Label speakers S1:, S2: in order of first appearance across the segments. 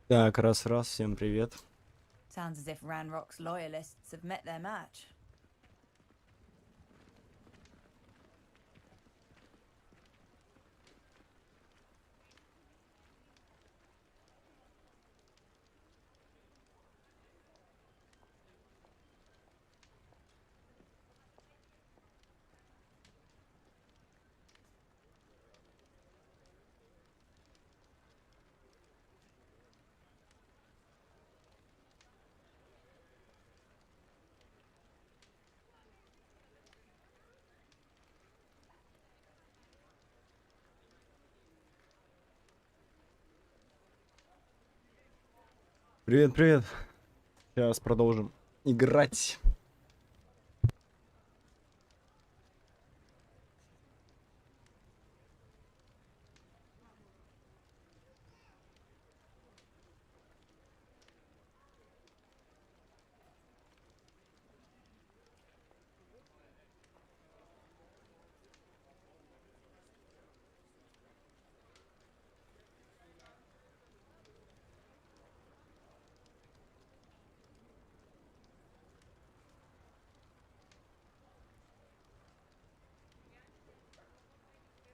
S1: Так, раз-раз, всем привет.
S2: Sounds as if Ranrock's loyalists have met their match.
S1: Привет. Сейчас продолжим играть.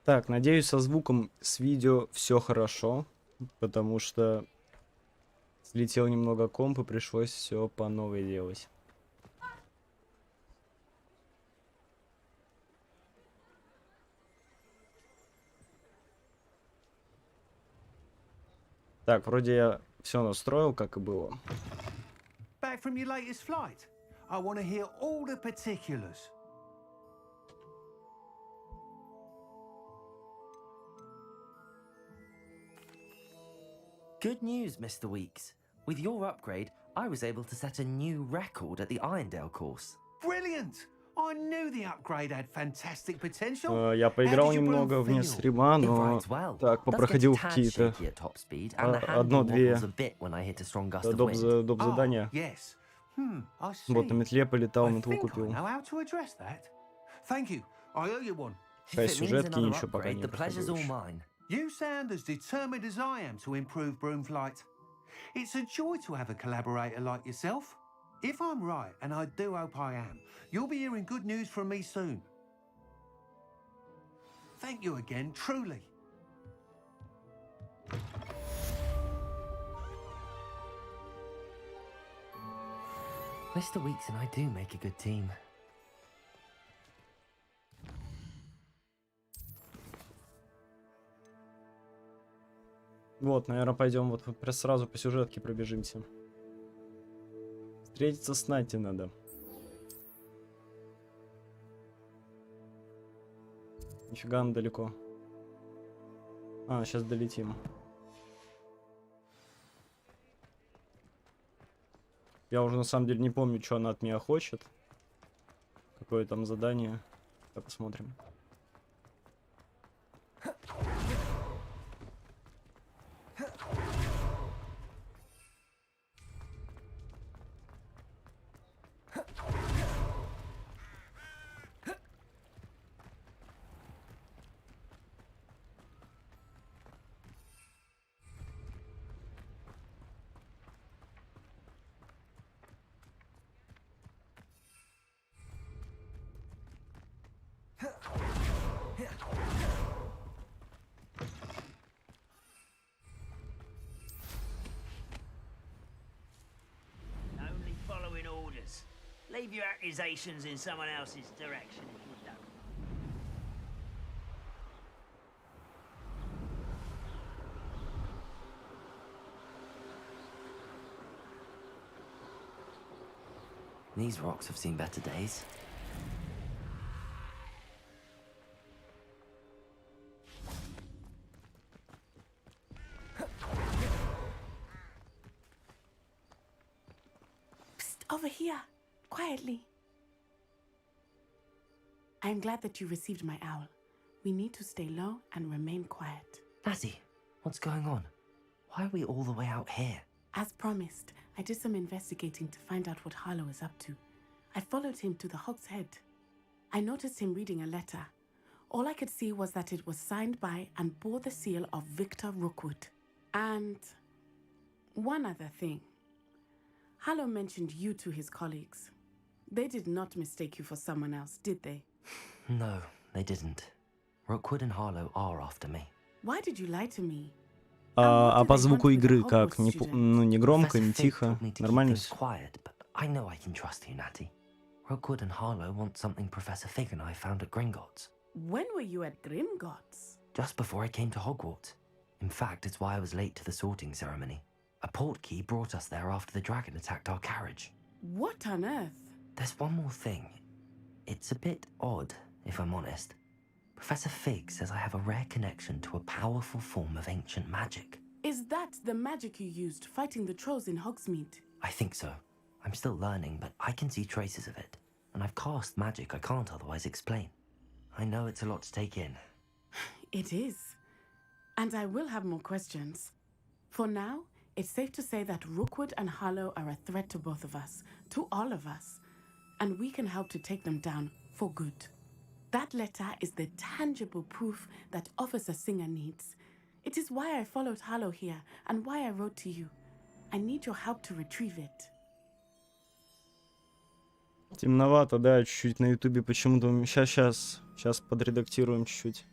S1: Так, надеюсь, со звуком, с видео все хорошо, потому что слетел немного комп и пришлось все по новой делать. Так, вроде я все настроил, как и было.
S3: Back from your latest flight? I want to hear all the particulars.
S4: Good news, Mr. Weeks. With your upgrade, I was able to set a new record at the Irondale course.
S3: Brilliant! I knew the upgrade had fantastic potential.
S1: Я
S3: How
S1: поиграл
S3: did your broom
S1: немного вне
S3: feel?
S1: стрима,
S4: It
S1: но
S4: rides well.
S1: так,
S4: Does get a
S1: попроходил
S4: tad
S1: какие-то
S4: shaky at top speed, and the handle
S1: одно-две
S4: wobbles a bit when I hit a strong gust of
S1: доп.
S4: wind.
S1: Доп.
S3: Ah,
S1: задания.
S3: yes. I
S1: Вот на
S3: see.
S1: метле полетал,
S3: I
S1: метлу
S3: think I
S1: купил.
S3: know how to address that. Thank you. I owe you one.
S4: If
S1: Часть
S4: it means
S1: сюжетки
S4: another
S1: ничего пока
S4: upgrade,
S1: не
S4: the pleasure's
S1: проходил
S4: all
S1: еще.
S4: mine.
S3: You sound as determined as I am to improve broom flight. It's a joy to have a collaborator like yourself. If I'm right, and I do hope I am, you'll be hearing good news from me soon. Thank you again, truly.
S4: Mr. Weeks and I do make a good team.
S1: Вот, наверное, пойдем вот сразу по сюжетке пробежимся. Встретиться с Нати надо. Нифига она далеко. А, сейчас долетим. Я уже на самом деле не помню, что она от меня хочет. Какое там задание. Давай посмотрим.
S5: Only following orders. Leave your accusations in someone else's direction if you don't.
S4: These rocks have seen better days.
S6: Psst, over here, quietly. I'm glad that you received my owl. We need to stay low and remain quiet.
S4: Lassie, what's going on? Why are we all the way out here?
S6: As promised, I did some investigating to find out what Harlow is up to. I followed him to the Hog's Head. I noticed him reading a letter. All I could see was that it was signed by and bore the seal of Victor Rookwood. And One other thing. Hallow mentioned you to his colleagues. They did not mistake you for someone else, did they?
S4: No, they didn't. Rookwood and Harlow are after me.
S6: Why did you lie to me?
S1: А по звуку игры как? Ну, не громко,
S4: Professor
S1: не
S4: Fig
S1: тихо.
S4: told me to keep
S1: Нормально
S4: things
S1: всё?
S4: quiet, but I know I can trust you, Natty. Rookwood and Harlow want something Professor Fig and I found at Gringotts.
S6: When were you at Grimgotts?
S4: Just before I came to Hogwarts. In fact, it's why I was late to the sorting ceremony. A portkey brought us there after the dragon attacked our carriage.
S6: What on earth?
S4: There's one more thing. It's a bit odd, if I'm honest. Professor Fig says I have a rare connection to a powerful form of ancient magic.
S6: Is that the magic you used fighting the trolls in Hogsmeade?
S4: I think so. I'm still learning, but I can see traces of it. And I've cast magic I can't otherwise explain. I know it's a lot to take in.
S6: It is. And I will have more questions. For now, it's safe to say that Rookwood and Harlow are a threat to both of us, to all of us. And we can help to take them down for good. That letter is the tangible proof that Officer Singer needs. It is why I followed Harlow here and why I wrote to you. I need your help to retrieve it.
S1: Темновато, да, чуть-чуть на ютубе почему-то. Сейчас подредактируем чуть-чуть.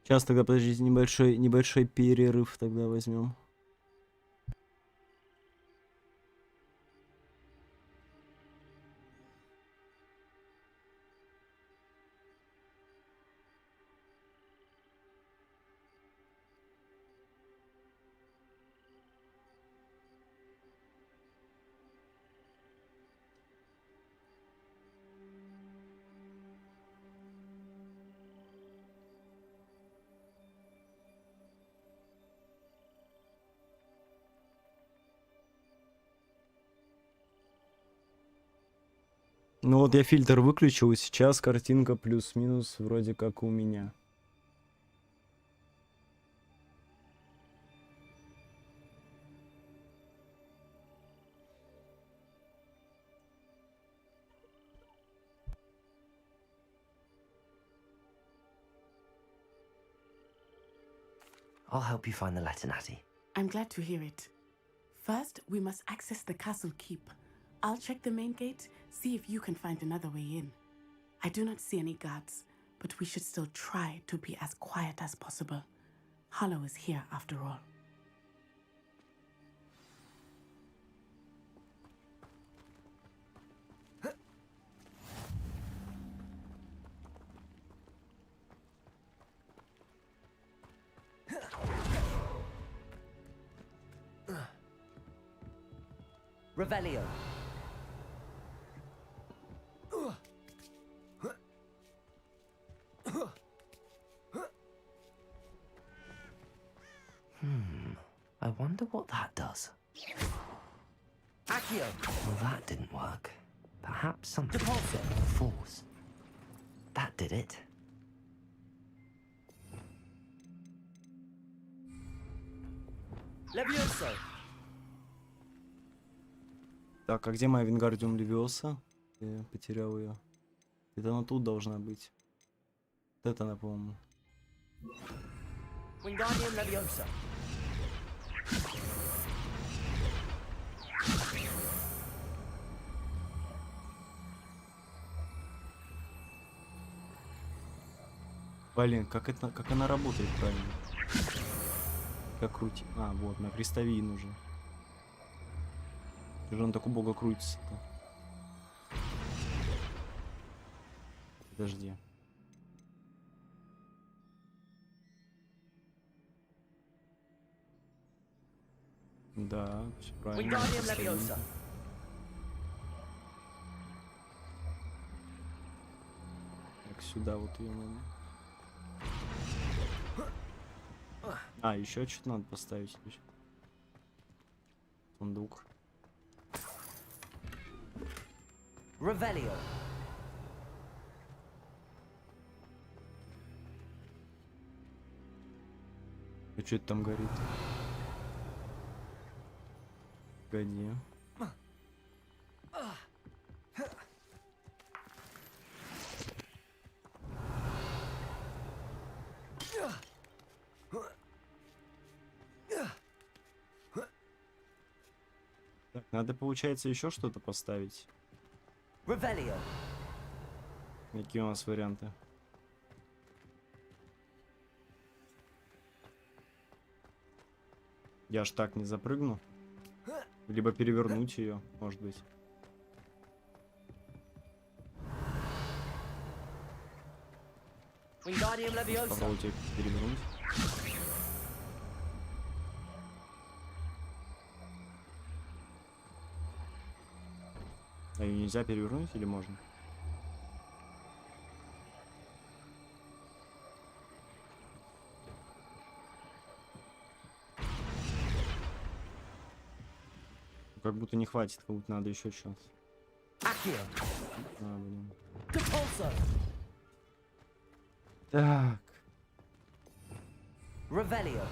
S1: Сейчас тогда, подождите, небольшой перерыв тогда возьмем. Ну вот я фильтр выключил, и сейчас картинка плюс-минус вроде как у меня.
S4: I'll help you find the letter, Natty.
S6: I'm glad to hear it. First, we must access the castle keep. I'll check the main gate, see if you can find another way in. I do not see any guards, but we should still try to be as quiet as possible. Harlow is here after all.
S4: Revelio. I wonder what that does.
S5: Accio.
S4: Well, that didn't work. Perhaps something
S5: Depulso.
S4: force. That did it.
S5: Levioso.
S1: Так, а где моя Вингардиум Левиоса? Я потерял ее. Это она тут должна быть. Вот это она, по-моему.
S5: Wingardium Leviosa.
S1: Блин, как она работает правильно? Как крутить? А, вот, на крестовин уже. Что же он так убого крутится-то? Подожди. Да, все правильно.
S5: Wingardium
S1: крестовин. сюда вот ее надо. А, еще что-то надо поставить. Сундук.
S4: Revelio.
S1: И что это там горит? Погоди. Так, надо, получается, еще что-то поставить.
S4: Revelio.
S1: Какие у нас варианты? Я ж так не запрыгну. Либо перевернуть ее, может быть.
S4: Wingardium Leviosa.
S1: Попробуйте перевернуть. А ее нельзя перевернуть или можно? Как будто не хватит, как будто надо еще час.
S4: Accio.
S1: А, блин.
S4: Compulso.
S1: Так.
S4: Revelio.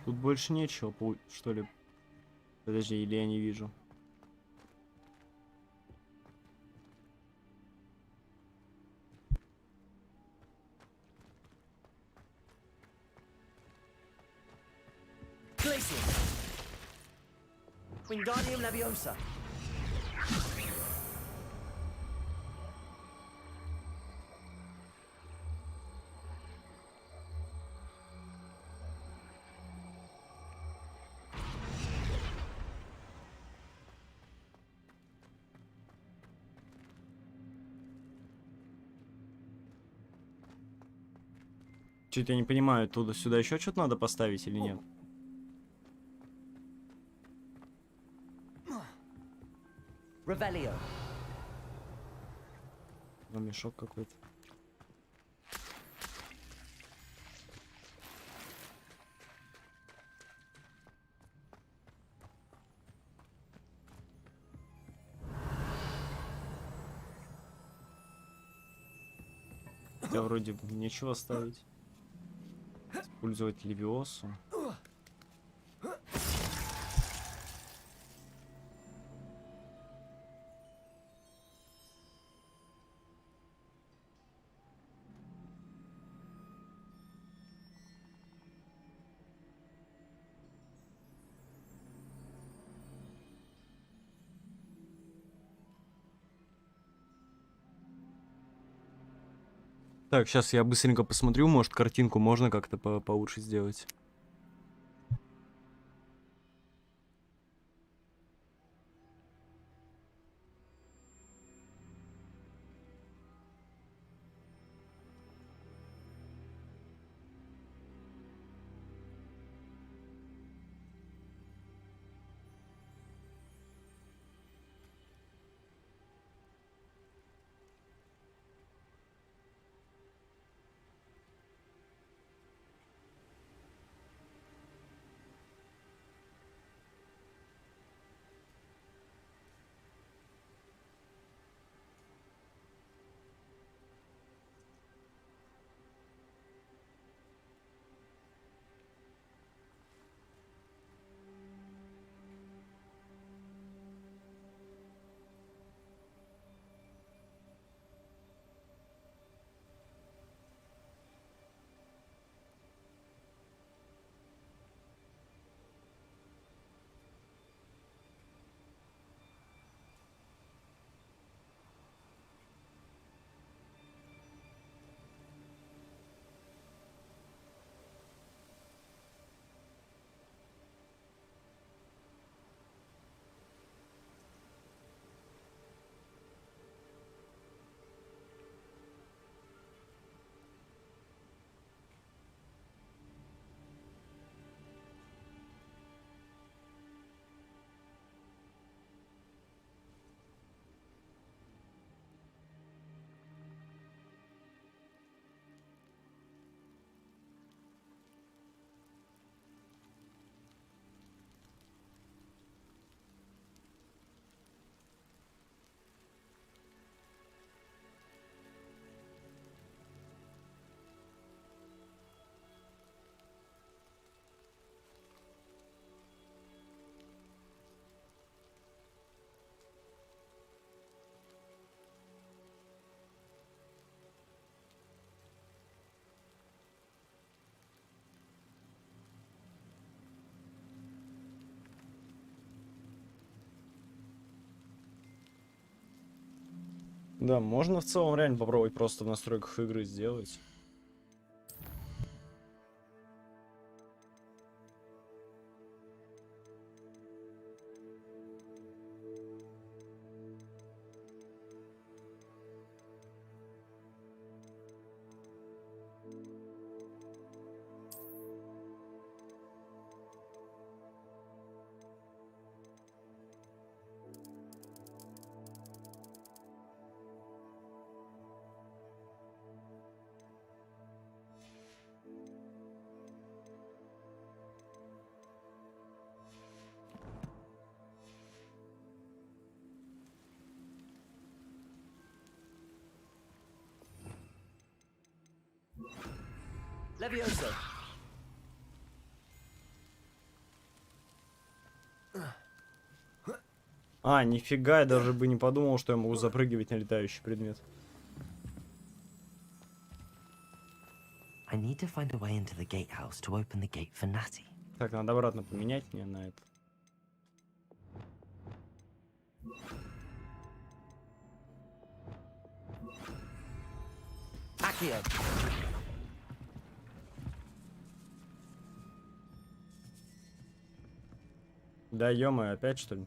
S1: Тут больше нечего, что ли? Подожди, или я не вижу?
S4: Glacius. Wingardium Leviosa.
S1: Чуть я не понимаю, туда-сюда еще что-то надо поставить или нет?
S4: Revelio.
S1: Ну, мешок какой-то. Хотя вроде бы нечего ставить. Использовать левиосу. Так, сейчас я быстренько посмотрю, может картинку можно как-то получше сделать. Да, можно в целом реально попробовать просто в настройках игры сделать.
S5: Levioso.
S1: А, нифига, я даже бы не подумал, что я могу запрыгивать на летающий предмет.
S4: I need to find a way into the gatehouse to open the gate for Natty.
S1: Так, надо обратно поменять мне на это.
S5: Accio.
S1: Да ё-моё, опять что ли?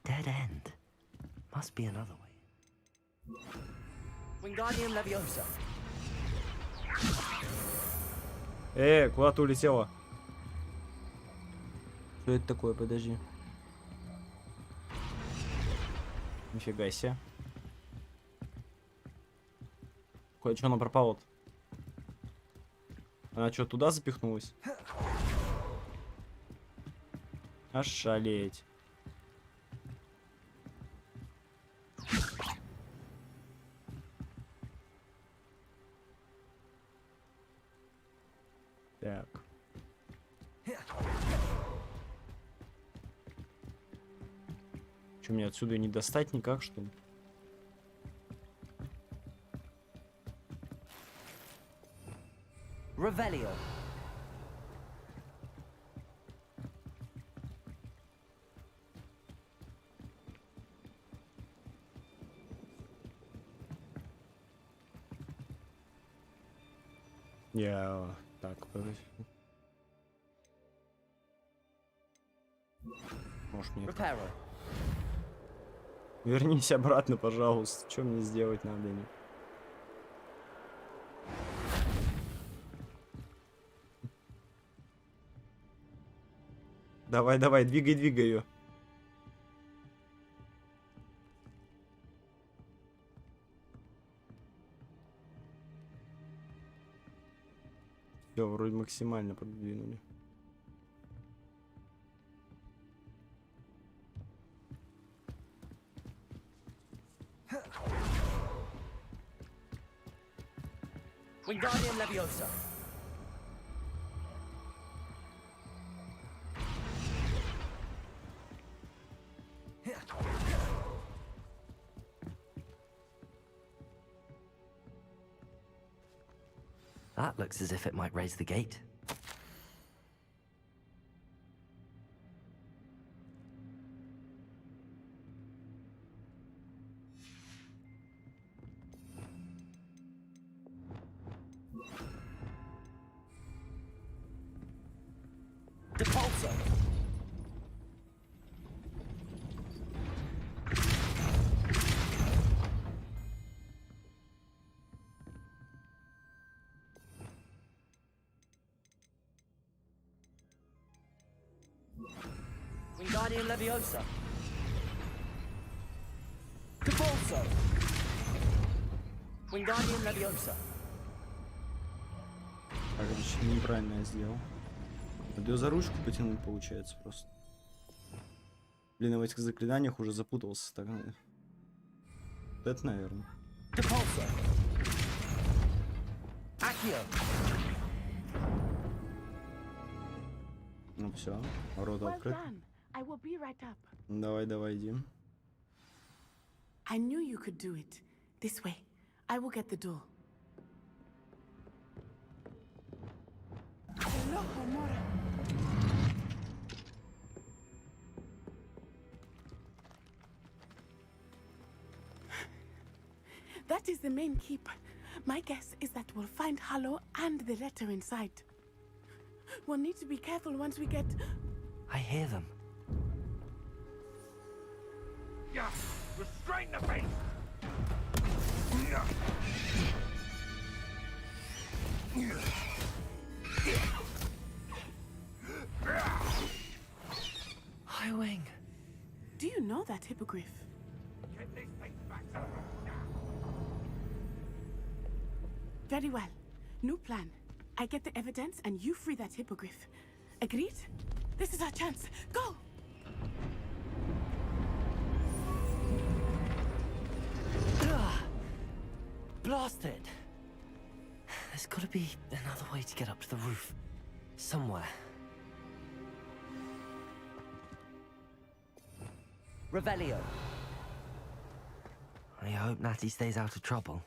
S4: Dead end. Must be another way.
S5: Wingardium Leviosa.
S1: Куда ты улетела? Что это такое? Подожди. Нифига себе. Кое-что она пропала. Она что, туда запихнулась? Ошалеть. Так. Что, мне отсюда не достать никак, что ли?
S5: Revelio.
S1: Я... Так, подожди. Может мне...
S5: Reparo.
S1: Вернись обратно, пожалуйста. Что мне сделать надо? Давай, давай, двигай, двигай ее. Все, вроде максимально продвинули.
S5: Wingardium Leviosa.
S4: That looks as if it might raise the gate.
S5: Depulso. Wingardium Leviosa. Depulso. Wingardium Leviosa.
S1: Так, это неправильно я сделал. Надо ее за ручку потянуть, получается, просто. Блин, я в этих заклинаниях уже запутался. Так, вот это, наверное.
S5: Depulso. Accio.
S1: Ну все, ворота
S6: Well
S1: открыты.
S6: done. I will be right up.
S1: Давай, давай, иди.
S6: I knew you could do it. This way. I will get the door. Hello, Homura. That is the main keep. My guess is that we'll find Hollow and the letter inside. We'll need to be careful once we get...
S4: I hear them.
S7: Yeah, restrain the beast!
S4: Highwing.
S6: Do you know that hippogriff?
S7: Get this thing back to
S6: Very well. New plan. I get the evidence and you free that hippogriff. Agreed? This is our chance. Go!
S4: Blasted! There's gotta be another way to get up to the roof. Somewhere. Revelio. I hope Natty stays out of trouble.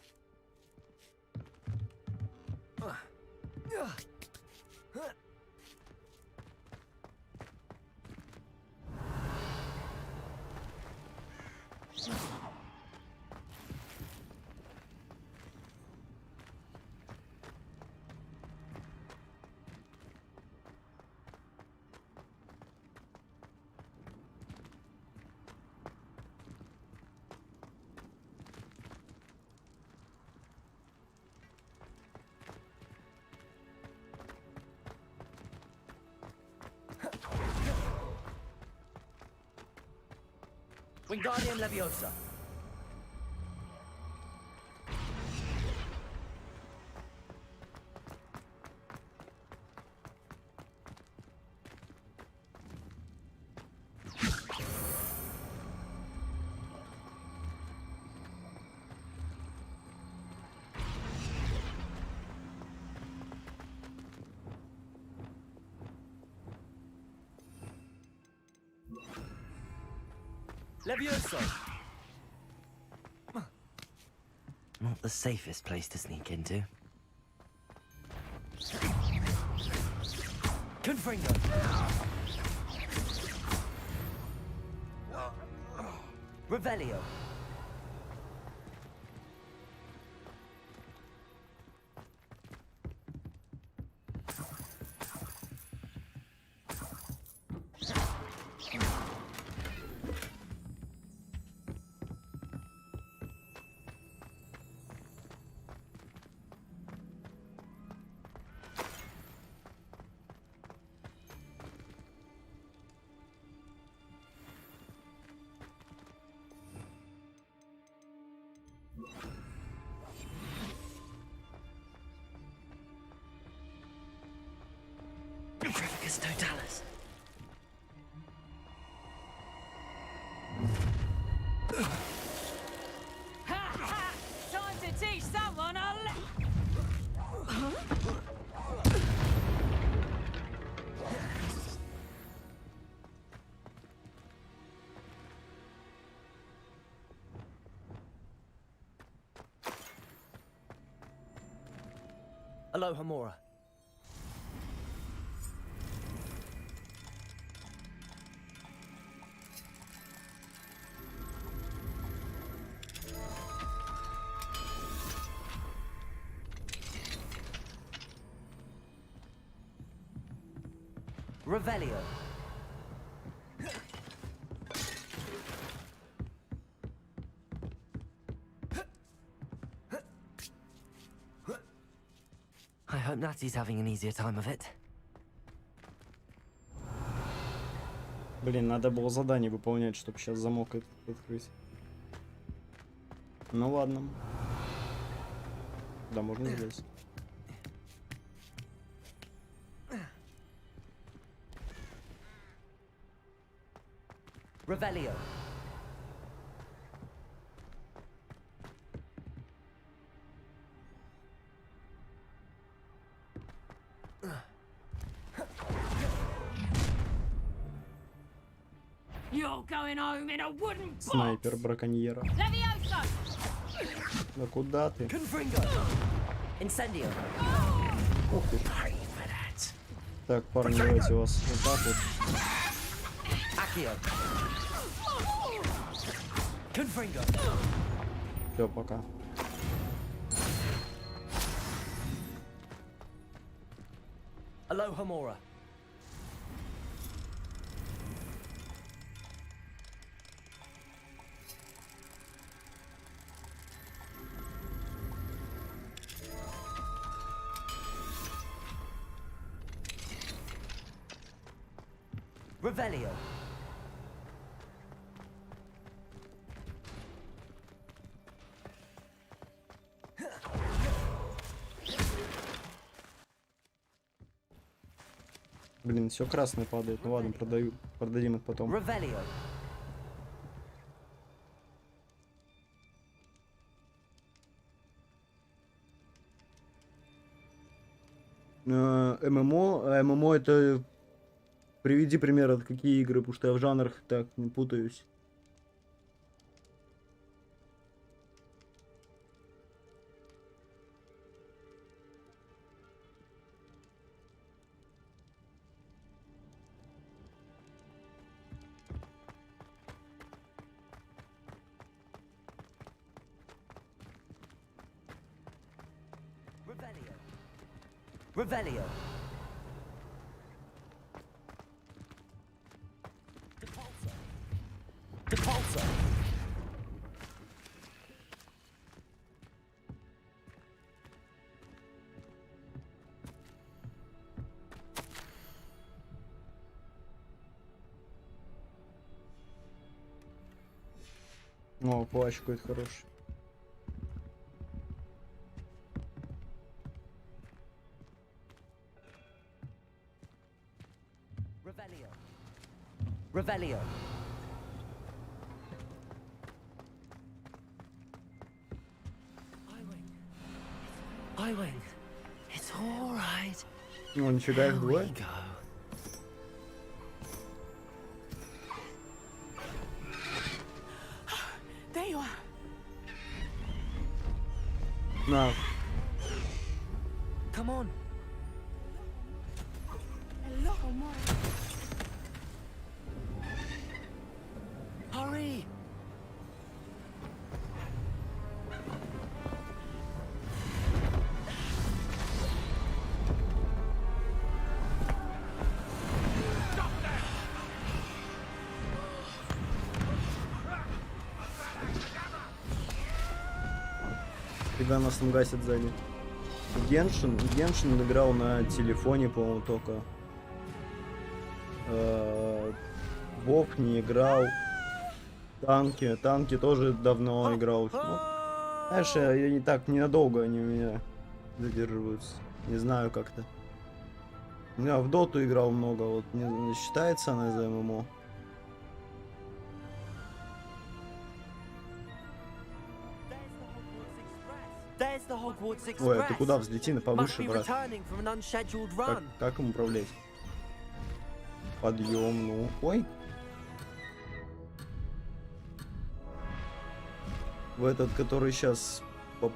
S4: Wingardium Leviosa. Leviosa! Not the safest place to sneak into. Confringo! Revelio! Prificus Totalis.
S2: Ha ha! Time to teach someone a
S4: Aloha Mora. Revelio. I hope Natty's having an easier time of it.
S1: Блин, надо было задание выполнять, чтобы сейчас замок этот открыть. Ну ладно. Да, можно залезть.
S4: Revelio.
S2: You're going home in a wooden box.
S1: Снайпер браконьера.
S2: Levioso.
S1: Да куда ты?
S4: Confringo! Incendio!
S1: Ух ты.
S4: Pray for that.
S1: Так, парни, давайте вас вот так вот.
S4: Accio! Confringo!
S1: Все, пока.
S4: Aloha Mora! Revelio!
S1: Блин, все красное падает. Ну ладно, продадим их потом.
S4: Revelio!
S1: ММО это... Приведи пример, какие игры, потому что я в жанрах так не путаюсь.
S4: Revelio! Revelio! Depulso! Depulso!
S1: О, плащ какой-то хороший.
S4: Revelio! Revelio! Eye-wing! It's all right.
S1: О, нифига, их двое.
S4: Go.
S6: There you are.
S1: На,
S4: Come on.
S6: Hello, Mora.
S4: Hurry.
S1: фига нас там гасит сзади. Геншин играл на телефоне, по-моему, только. Вов не играл. Танки тоже давно играл. Ну, знаешь, я не так, ненадолго они у меня задерживаются. Не знаю как-то. Я в доту играл много, вот не считается она за ММО.
S4: There's the Hogwarts Express.
S1: Ой, а ты куда взлети на
S4: Must
S1: повыше,
S4: be
S1: брат?
S4: returning from an unscheduled run.
S1: Как им управлять? Подъем, ну. Ой. В этот, который сейчас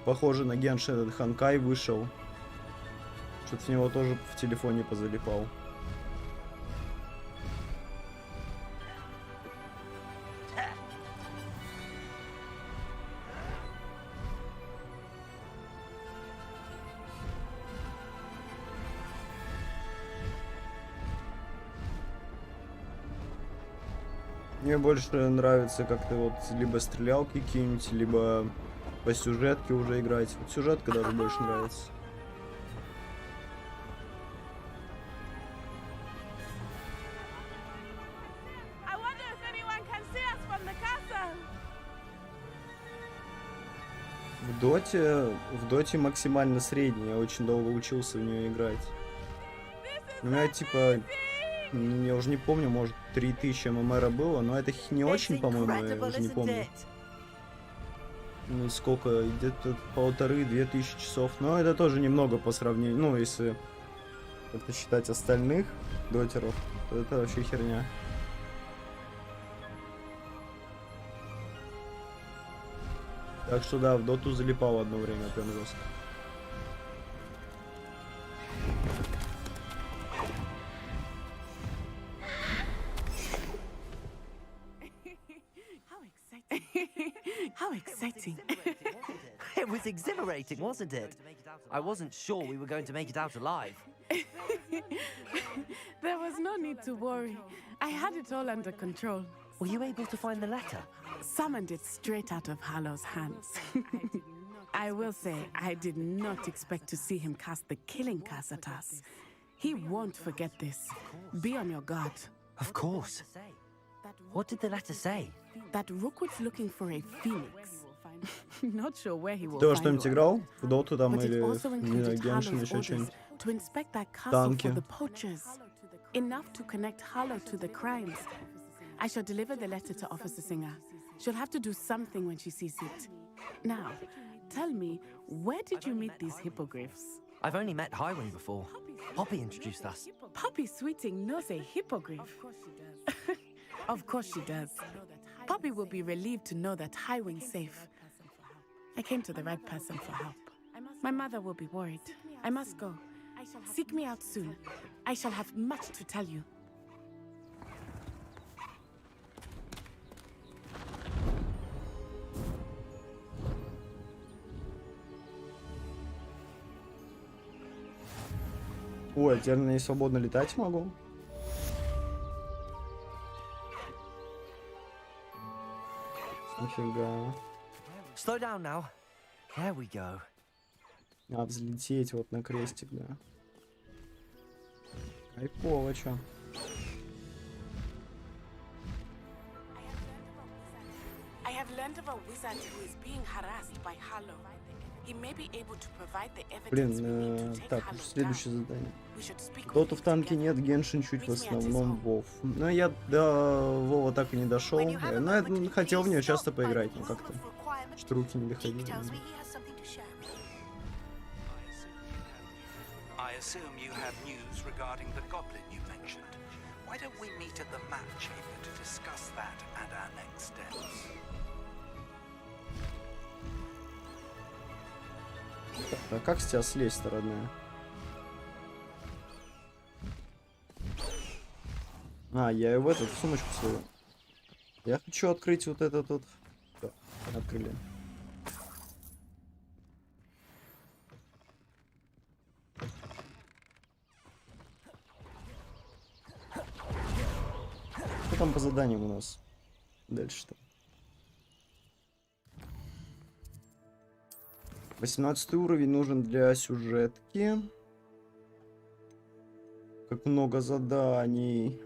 S1: похоже на Геншин, этот Ханкай вышел. Что-то в него тоже в телефоне позалипал. Мне больше нравится как-то вот либо стрелялки какие-нибудь, либо по сюжетке уже играть. Вот сюжетка даже больше нравится.
S6: I wonder if anyone can see us from the castle.
S1: В доте максимально средний. Я очень долго учился в нее играть. У меня типа, я уже не помню, может 3000 ММР было, но это не очень, по-моему, я уже не помню. Ну, сколько, где-то 1500-2000 часов. Но это тоже немного по сравнению, ну, если как-то считать остальных дотеров, то это вообще херня. Так что да, в доту залипал одно время прям жестко.
S6: How exciting.
S4: It was exhilarating, wasn't it? I wasn't sure we were going to make it out alive.
S6: There was no need to worry. I had it all under control.
S4: Were you able to find the letter?
S6: Summoned it straight out of Hallow's hands. I will say, I did not expect to see him cast the killing curse at us. He won't forget this. Be on your guard.
S4: Of course. What did the letter say?
S6: That Rookwood's looking for a phoenix. Not sure where he will
S1: Ты во
S6: find
S1: что-нибудь
S6: one.
S1: играл? В доту там
S6: But it
S1: или
S6: also
S1: не знаю,
S6: included
S1: Геншин,
S6: Hallow's
S1: еще
S6: orders
S1: что-нибудь?
S6: to inspect that castle
S1: Танки.
S6: for the poachers. Enough to connect Hallow to the crimes. I shall deliver the letter to Officer Singer. She'll have to do something when she sees it. Now, tell me, where did you meet these hippogriffs?
S4: I've only met Highwing before. Poppy introduced us.
S6: Poppy Sweeting knows a hippogriff. Of course she does. Poppy will be relieved to know that Highwing's safe. I came to the right person for help. My mother will be worried. I must go. Seek me out soon. I shall have much to tell you.
S1: Ой, теперь на ней свободно летать могу. Нифига.
S4: Slow down now. There we go.
S1: А, взлететь вот на крестик, да. Кайфово, чё.
S6: I have learned of a wizard who is being harassed by Hallow. He may be able to provide the evidence we need to take
S1: так,
S6: Hallow
S1: следующее
S6: down.
S1: задание.
S6: We should speak with
S1: Доту
S6: him
S1: в танке
S6: together.
S1: нет, Геншин чуть в
S6: Meet me at his
S1: основном
S6: home.
S1: Вов. Но я до Вова так и не дошел. Но я хотел в нее часто поиграть, но как-то что руки не доходили.
S8: I assume you have news regarding the goblin you mentioned. Why don't we meet at the map chamber to discuss that and our next steps?
S1: Так, а как с тебя слезть-то, родная? А, я ее в эту в сумочку свою. Я хочу открыть вот этот вот. Всё, открыли. Что там по заданиям у нас? Дальше-то. 18 уровень нужен для сюжетки. Как много заданий.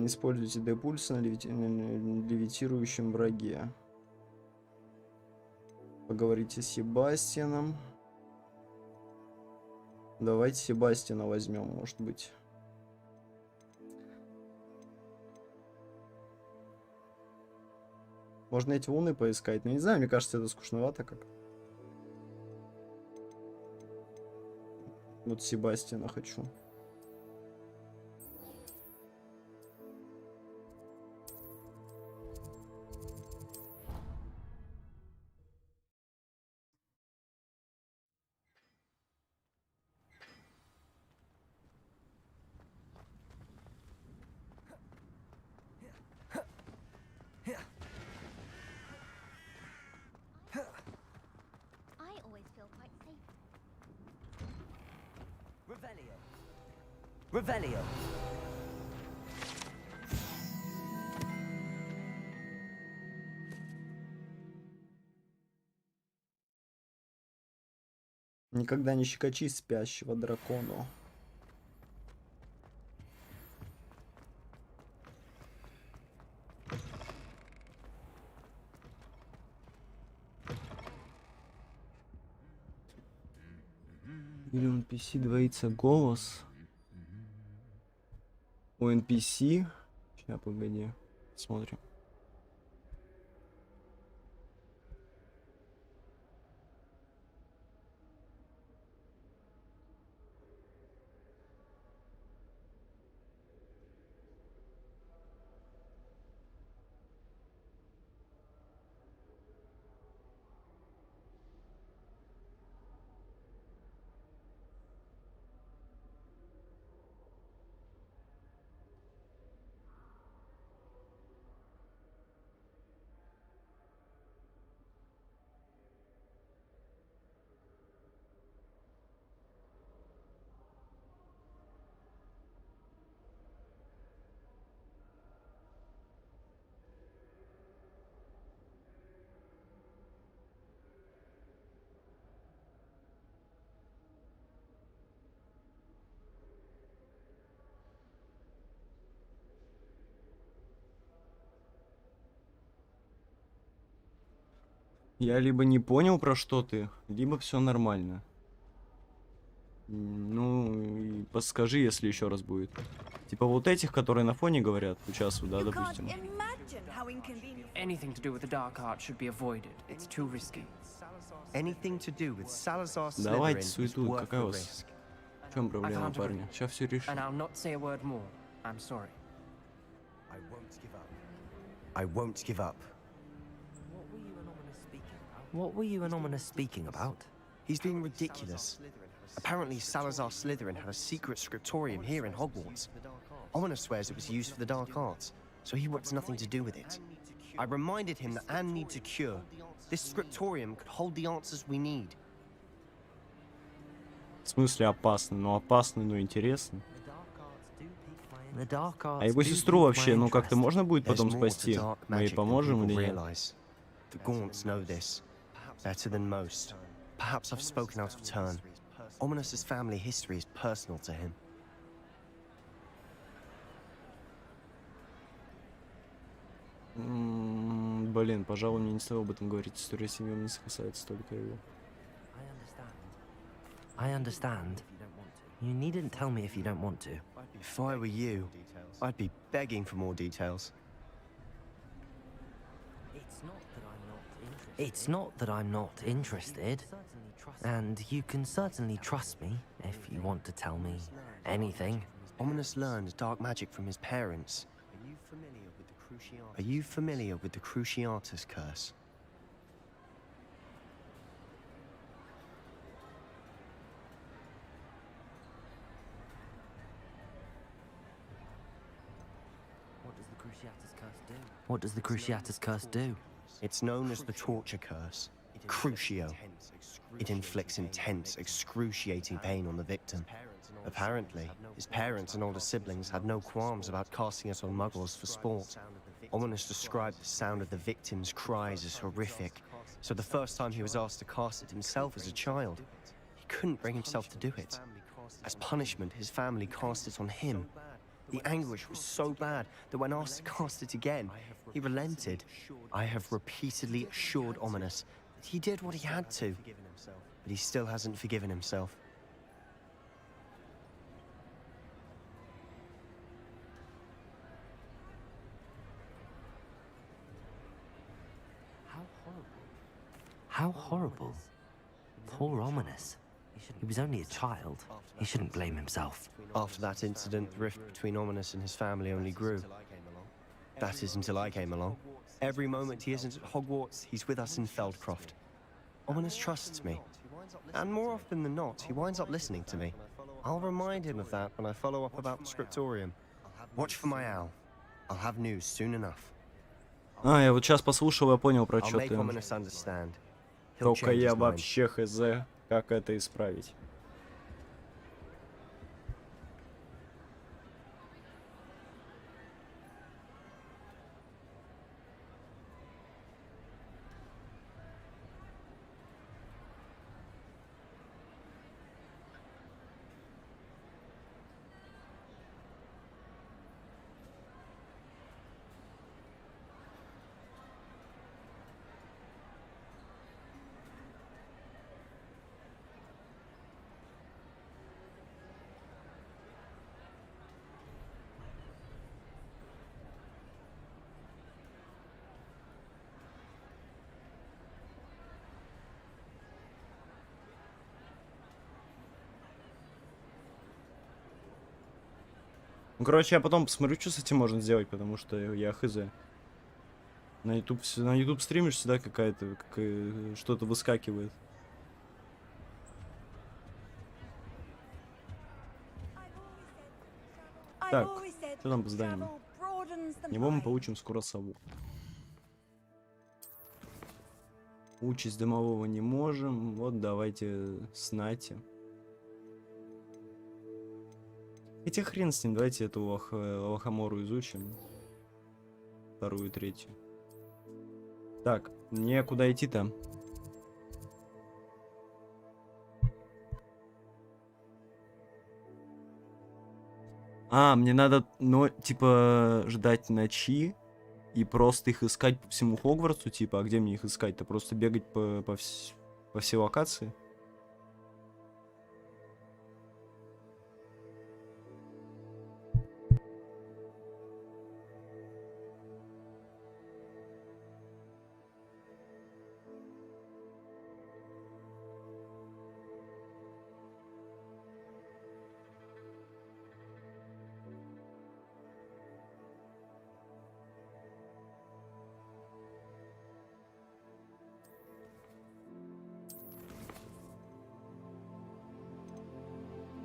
S1: Используйте Д-пульс на левитирующем враге. Поговорите с Себастьяном. Давайте Себастьяна возьмем, может быть. Можно эти луны поискать, но не знаю, мне кажется, это скучновато как. Вот Себастьяна хочу.
S9: I always feel quite safe.
S4: Revelio. Revelio.
S1: Никогда не щекочи спящего дракону. Или у NPC двоится голос. У NPC. Сейчас, погоди. Смотрим. Я либо не понял, про что ты, либо все нормально. Ну, и подскажи, если еще раз будет. Типа вот этих, которые на фоне говорят, участвуют, да, допустим.
S10: Anything to do with the dark art should be avoided. It's too risky.
S11: Anything to do with Salazar
S1: Давайте
S11: Slytherin is
S1: суету,
S11: worth
S1: какая у
S11: the
S1: вас?
S11: risk.
S1: В чем проблема,
S10: can't
S1: парни?
S10: agree.
S1: Сейчас все решим.
S10: And I'll not say a word more. I'm sorry.
S11: I won't give up. I won't give up.
S4: What were you and Ominous speaking about?
S11: He's being ridiculous. Apparently, Salazar Slytherin had a secret scriptorium here in Hogwarts. Ominous swears it was used for the dark arts, so he wants nothing to do with it. I reminded him that Anne needs a cure. This scriptorium could hold the answers we need.
S1: В смысле опасно? Ну опасно, но интересно. А его сестру вообще, ну как-то можно будет потом спасти? Мы ей поможем или нет?
S11: The Gaunts know this better than most. Perhaps I've spoken out of turn. Ominous's family history is personal to him.
S1: Блин, пожалуй, мне не стоило об этом говорить. История семьи не касается только его.
S4: I understand. You needn't tell me if you don't want to.
S11: If I were you, I'd be begging for more details.
S4: It's not that I'm not interested. And you can certainly trust me if you want to tell me anything.
S11: Ominous learned dark magic from his parents. Are you familiar with the Cruciatus curse?
S4: What does the Cruciatus curse do?
S11: It's known as the torture curse. Crucio. It inflicts intense, excruciating pain on the victim. Apparently, his parents and older siblings had no qualms about casting it on muggles for sport. Ominous described the sound of the victim's cries as horrific, so the first time he was asked to cast it himself as a child, he couldn't bring himself to do it. As punishment, his family cast it on him. The anguish was so bad that when asked to cast it again, he relented. I have repeatedly assured Ominous that he did what he had to, but he still hasn't forgiven himself.
S4: How horrible. Poor Ominous. He was only a child. He shouldn't blame himself.
S11: After that incident, the rift between Ominous and his family only grew. That is until I came along. Every moment he isn't at Hogwarts, he's with us in Feldcroft. Ominous trusts me. And more often than not, he winds up listening to me. I'll remind him of that when I follow up about the Scriptorium. Watch for my owl. I'll have news soon enough.
S1: А, я вот сейчас послушал, я понял, про
S11: I'll
S1: что
S11: make
S1: ты.
S11: Ominous understand. He'll
S1: Только
S11: change
S1: я
S11: his mind.
S1: вообще хз, как это исправить. Ну, короче, я потом посмотрю, что с этим можно сделать, потому что я хз. На YouTube стримишь, всегда какая-то что-то выскакивает. Так, что там по зданию? Него мы получим скоро сову. Участь домового не можем. Вот давайте снати. Хотя хрен с ним, давайте эту лохомору изучим. Вторую, третью. Так, мне куда идти-то? А, мне надо, ну, типа, ждать ночи. и просто их искать по всему Хогвартсу, типа, а где мне их искать-то? Просто бегать по всей локации?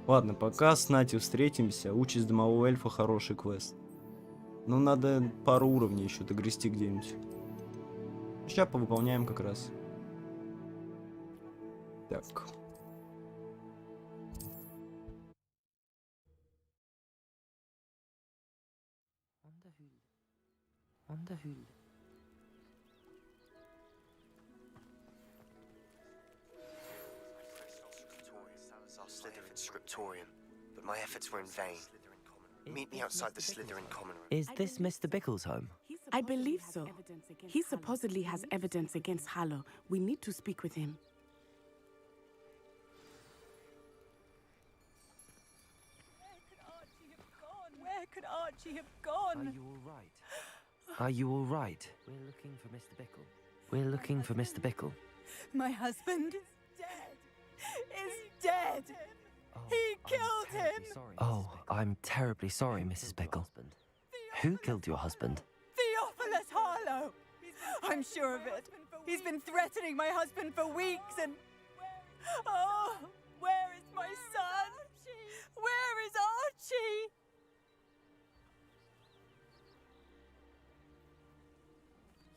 S1: Ладно, пока с Нати встретимся. Участь домового эльфа — хороший квест. Но надо пару уровней еще догрести где-нибудь. Сейчас повыполняем как раз. Так.
S11: Slytherin scriptorium, but my efforts were in vain. Meet me outside the Slytherin common room.
S4: Is this Mr. Bickle's home?
S6: I believe so. He supposedly has evidence against Harlow. We need to speak with him.
S2: Where could Archie have gone?
S4: Are you all right? Are you all right? We're looking for Mr. Bickle. We're looking for Mr. Bickle.
S2: My husband is dead. Is dead. He killed him.
S4: Oh, I'm terribly sorry, Mrs. Bickle. Who killed your husband?
S2: Theophilus Harlow. I'm sure of it. He's been threatening my husband for weeks and... Oh, where is my son? Where is Archie?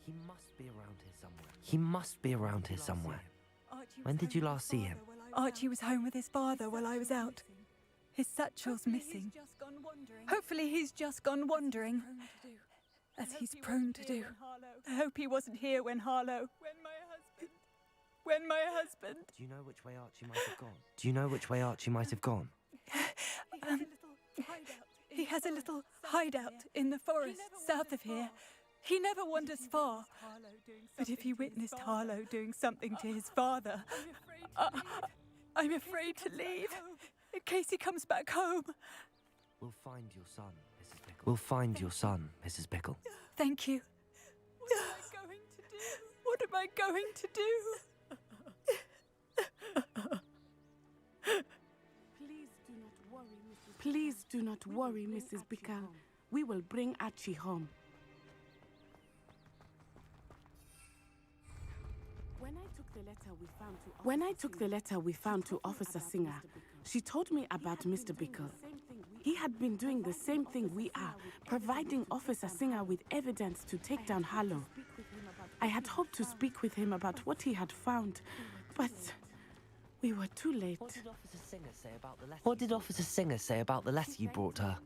S4: He must be around here somewhere. He must be around here somewhere. When did you last see him?
S2: Archie was home with his father while I was out. His satchel's missing. Hopefully he's just gone wandering, as he's prone to do. I hope he wasn't here when Harlow... When my husband...
S4: Do you know which way Archie might have gone? Do you know which way Archie might have gone?
S2: He has a little hideout in the forest south of here. He never wanders far. But if he witnessed Harlow doing something to his father, I'm afraid to leave, in case he comes back home.
S4: We'll find your son, Mrs. Bickle. We'll find your son, Mrs. Bickle.
S2: Thank you. What am I going to do?
S6: Please do not worry, Mrs. Bickle. We will bring Archie home. When I took the letter we found to Officer Singer, she told me about Mr. Bickle. He had been doing the same thing we are, providing Officer Singer with evidence to take down Harlow. I had hoped to speak with him about what he had found, but we were too late.
S4: What did Officer Singer say about the letter you brought her?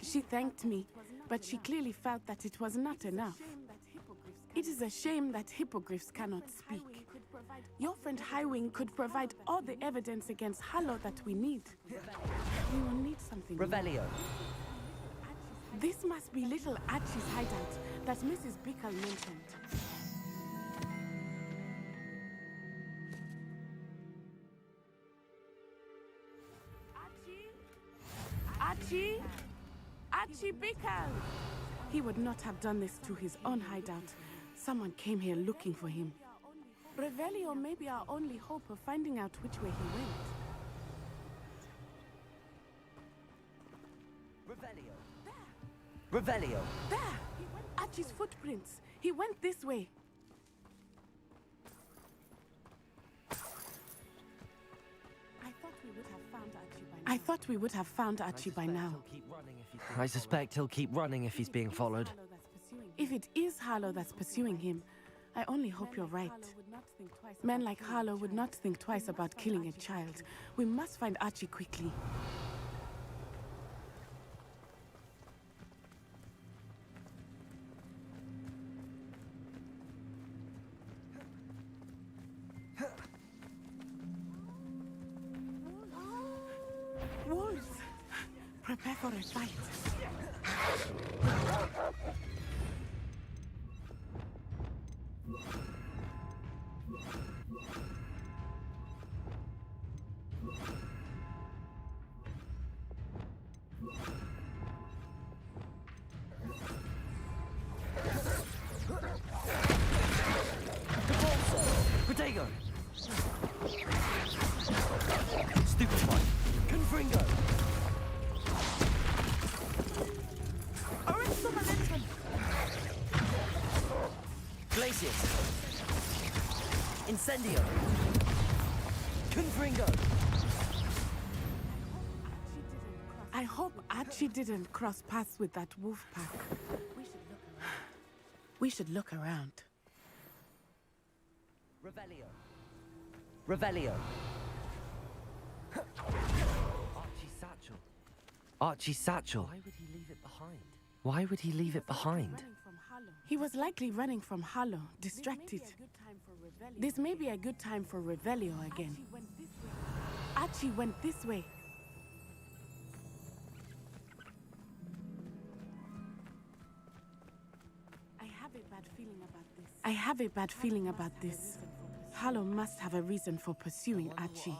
S6: She thanked me, but she clearly felt that it was not enough. It is a shame that hippogriffs cannot speak. Your friend Highwing could provide all the evidence against Harlow that we need. We will need something
S4: Revelio.
S6: more. This must be little Archie's hideout that Mrs. Bickle mentioned. Archie? Archie Bickle! He would not have done this to his own hideout. Someone came here looking for him. Revelio may be our only hope of finding out which way he went.
S4: Revelio. Revelio.
S6: There! Archie's footprints. He went this way. I thought we would have found Archie by now.
S4: I suspect he'll keep running if he's being followed.
S6: If it is Harlow that's pursuing him, I only hope you're right. Men like Harlow would not think twice about killing a child. We must find Archie quickly. Wolves! Prepare for a fight.
S4: Glacius. Incendio. Confringo.
S6: I hope Archie didn't cross paths with that wolf pack. We should look around.
S4: Revelio. Revelio. Archie's satchel. Archie's satchel. Why would he leave it behind? Why would he leave it behind?
S6: He was likely running from Harlow, distracted. This may be a good time for Revelio again. Archie went this way. I have a bad feeling about this. Harlow must have a reason for pursuing Archie.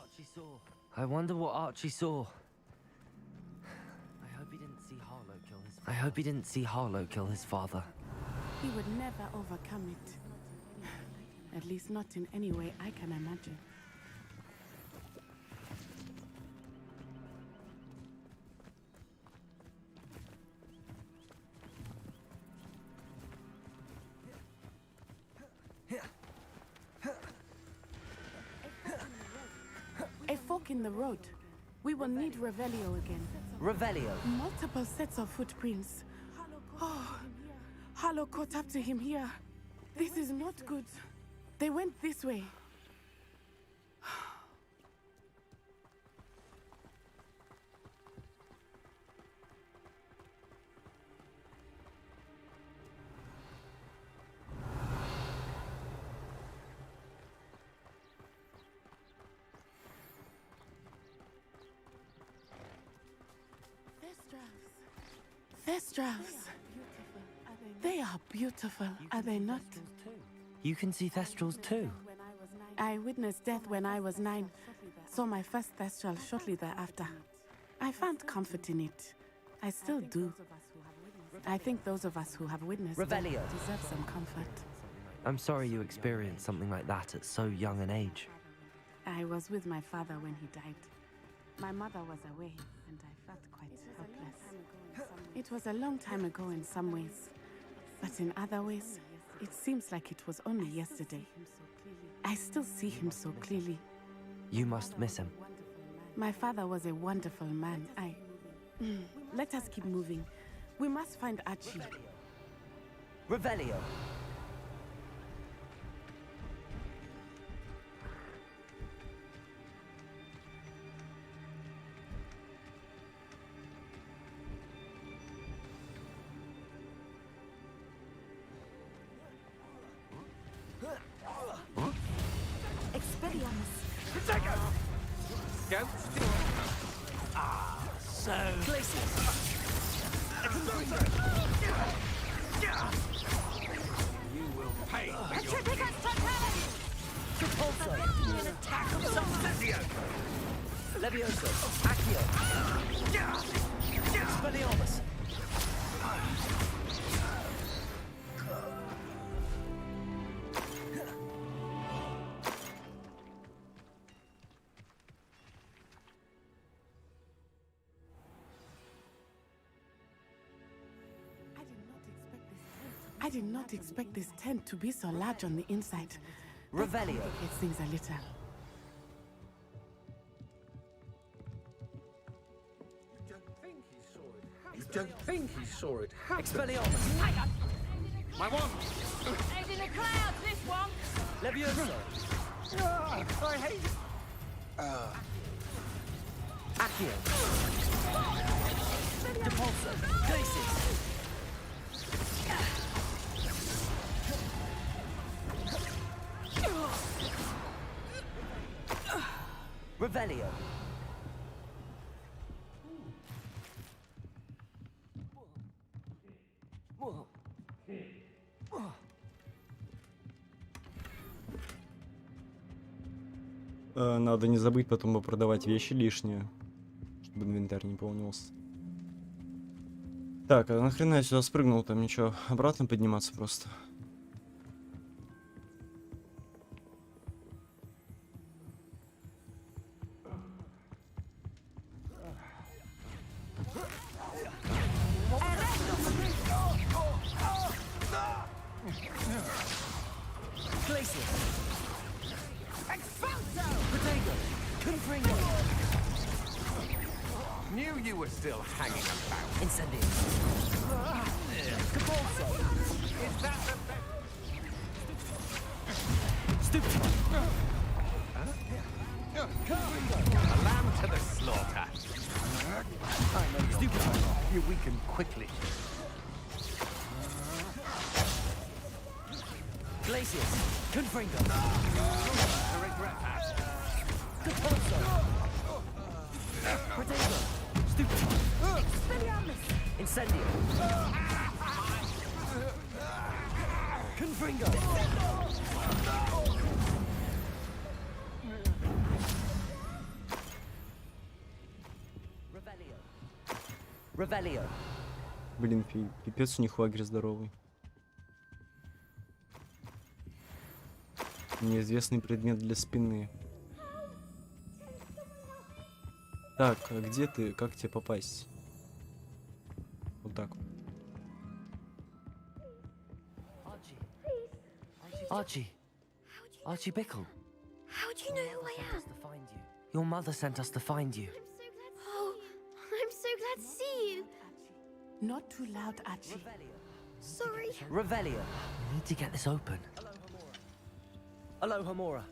S4: I wonder what Archie saw. I hope he didn't see Harlow kill his father.
S6: He would never overcome it. At least not in any way I can imagine. A fork in the road. We will need Revelio again.
S4: Revelio.
S6: Multiple sets of footprints. Oh, Harlow caught up to him here. This is not good. They went this way. Thestrals. They are beautiful, are they not?
S4: You can see Thestrals too.
S6: I witnessed death when I was 9. Saw my first Thestral shortly thereafter. I found comfort in it. I still do. I think those of us who have witnessed death deserve some comfort.
S4: I'm sorry you experienced something like that at so young an age.
S6: I was with my father when he died. My mother was away, and I felt quite helpless. It was a long time ago in some ways, but in other ways, it seems like it was only yesterday. I still see him so clearly.
S4: You must miss him.
S6: My father was a wonderful man. Let us keep moving. We must find Archie.
S4: Revelio. Levioso, Accio, Expelliarmus.
S6: I did not expect this tent to be so large on the inside.
S4: Revelio.
S6: That complicates things a little.
S7: You don't think he saw it happen?
S4: Expelliarmus.
S7: My one!
S2: He's in the clouds, this one!
S4: Levioso.
S7: I hate it!
S4: Accio. Depulso. Glacis. Revelio.
S1: Надо не забыть потом продавать вещи лишние, чтобы инвентарь не полнился. Так, а нахрена я сюда спрыгнул? Там ничего, обратно подниматься просто.
S7: Knew you were still hanging about.
S4: Incendio.
S7: Is that the best? A lamb to the slaughter. I know you weaken quickly.
S4: Glacius. Confringo.
S7: To regret that.
S4: Protego. Incendio. Confringo. Revelio.
S1: Блин, пипец у них лагерь здоровый. Неизвестный предмет для спины. Так, а где ты? Как тебе попасть? Вот так.
S4: Archie. Archie Bickle.
S9: How do you know who I am?
S4: Your mother sent us to find you.
S9: Oh, I'm so glad to see you.
S6: Not too loud, Archie.
S9: Sorry.
S4: Revelio. We need to get this open. Hello, Hamora.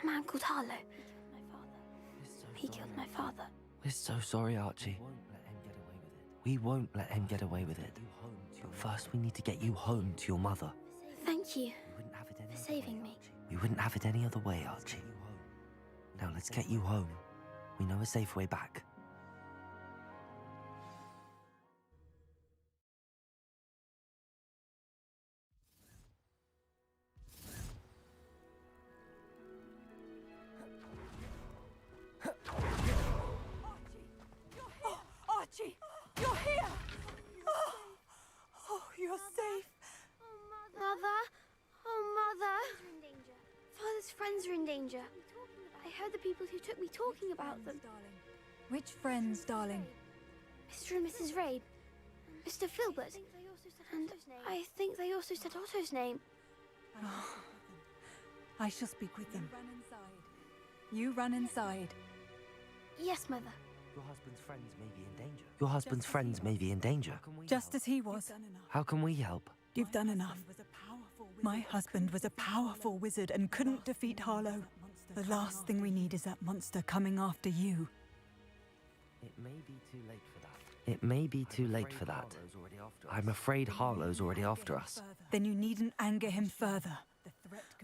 S9: A man called Harlow. He killed my father.
S4: We're so sorry, Archie. We won't let him get away with it. But first, we need to get you home to your mother.
S9: Thank you for saving me.
S4: We wouldn't have it any other way, Archie. Now let's get you home. We know a safe way back.
S2: Archie, you're here! Oh, you're safe.
S9: Mother? Oh, Mother. Father's friends are in danger. I heard the people who took me talking about them.
S2: Which friends, darling?
S9: Mr. and Mrs. Rabe. Mr. Filbert. And I think they also said Otto's name.
S2: Oh, I shall speak with them. You run inside.
S9: Yes, Mother.
S4: Your husband's friends may be in danger. Your husband's friends may be in danger.
S2: Just as he was.
S4: How can we help?
S2: You've done enough. My husband was a powerful wizard and couldn't defeat Harlow. The last thing we need is that monster coming after you.
S4: It may be too late for that. It may be too late for that. I'm afraid Harlow's already after us.
S2: Then you needn't anger him further.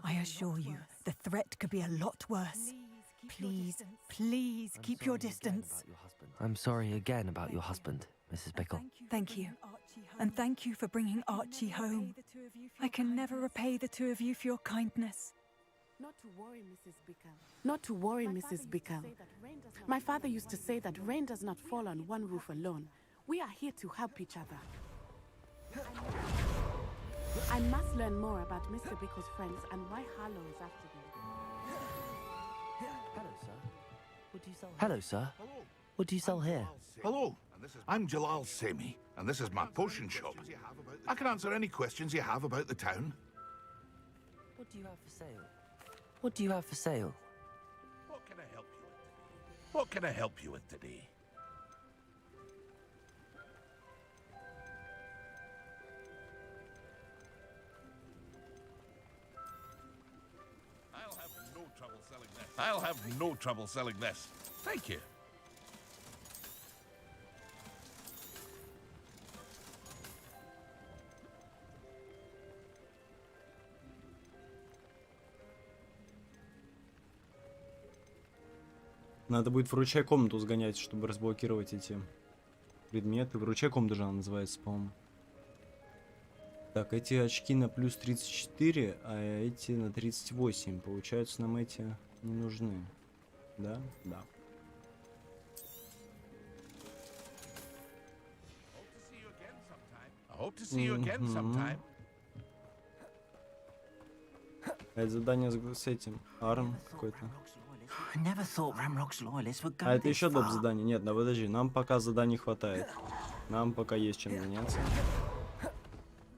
S2: I assure you, the threat could be a lot worse. Please, please keep your distance.
S4: I'm sorry again about your husband, Mrs. Bickle.
S2: Thank you. And thank you for bringing Archie home. I can never repay the two of you for your kindness.
S6: Not to worry, Mrs. Bickle. Not to worry, Mrs. Bickle. My father used to say that rain does not fall on one roof alone. We are here to help each other. I must learn more about Mr. Bickle's friends and why Harlow is after them.
S4: Hello, sir. What do you sell here? Hello, sir. What do you sell here?
S12: Hello, I'm Jalal Semi, and this is my potion shop. I can answer any questions you have about the town.
S4: What do you have for sale? What do you have for sale?
S12: What can I help you with? What can I help you with today? I'll have no trouble selling this. Thank you.
S1: Надо будет в ручей комнату сгонять, чтобы разблокировать эти предметы. В ручей комнату же она называется, по-моему. Так, эти очки на плюс 34, а эти на 38. Получается, нам эти не нужны. Да? Да.
S12: Hope to see you again sometime.
S1: Это задание с этим. Арм какой-то.
S5: I never thought Ramrock's loyalists would go
S1: А это
S5: this
S1: еще доп.
S5: far.
S1: Задание. Нет, да подожди, нам пока заданий хватает. Нам пока есть чем заняться.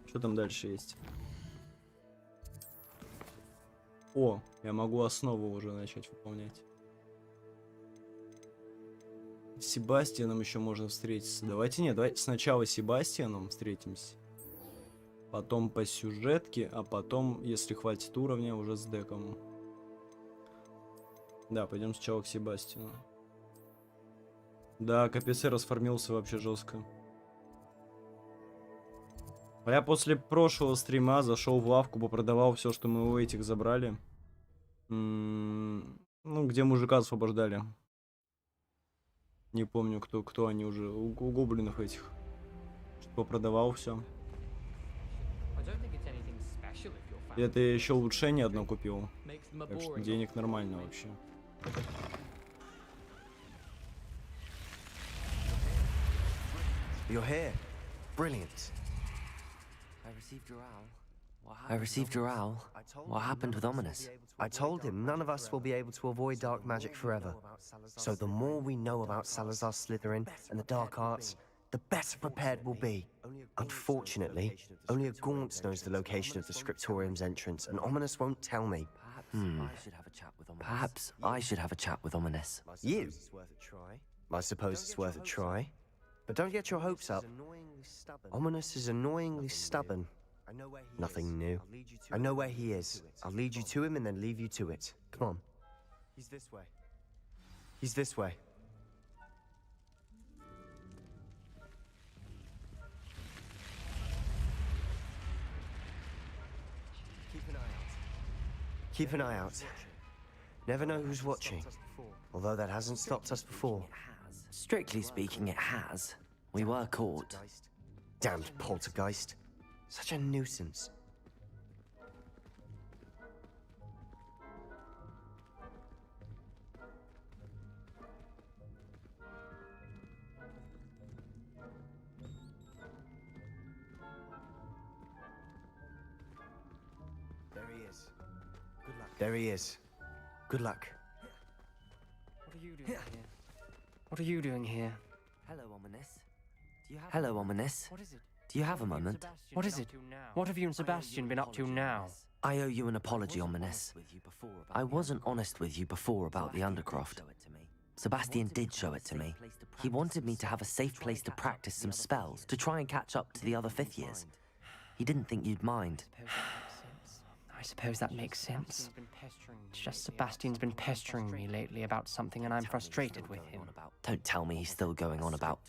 S1: Что там дальше есть? О, я могу основу уже начать выполнять. С Себастьяном еще можно встретиться. Давайте сначала с Себастьяном встретимся. Потом по сюжетке, а потом, если хватит уровня, уже с Деком. Да, пойдем сначала к Себастьяну. Да, КПЦ расформился вообще жестко. А я после прошлого стрима зашел в лавку, попродавал все, что мы у этих забрали. Ну, где мужика освобождали. Не помню, кто они уже. У гоблинов этих. Попродавал все. Это я еще улучшение одно купил. Так что денег нормально вообще.
S11: You're here. Brilliant.
S4: I received your owl. What happened with Ominous?
S11: I told him none of us will be able to avoid dark magic forever. So the more we know about Salazar Slytherin and the dark arts, the better prepared we'll be. Unfortunately, only a Gaunt knows the location of the Scriptorium's entrance, and Ominous won't tell me.
S4: Perhaps I should have a chat with Ominous.
S11: You? I suppose it's worth a try. But don't get your hopes up. Ominous is annoyingly stubborn. Nothing new. I know where he is. I'll lead you to him and then leave you to it. Come on. He's this way. He's this way. Keep an eye out. Keep an eye out. Never know who's watching. Although that hasn't stopped us before.
S4: Strictly speaking, it has. We were caught.
S11: Damned poltergeist. Such a nuisance. There he is. Good luck. There he is. Good luck.
S10: What are you doing here? What are you doing here?
S4: Hello, Ominous. Hello, Ominous.
S10: What is it?
S4: Do you have a moment?
S10: What is it? What have you and Sebastian been up to now?
S4: I owe you an apology, Ominous. I wasn't honest with you before about the Undercroft. Sebastian did show it to me. He wanted me to have a safe place to practice some spells, to try and catch up to the other fifth years. He didn't think you'd mind.
S10: I suppose that makes sense. It's just Sebastian's been pestering me lately about something and I'm frustrated with him.
S4: Don't tell me he's still going on about...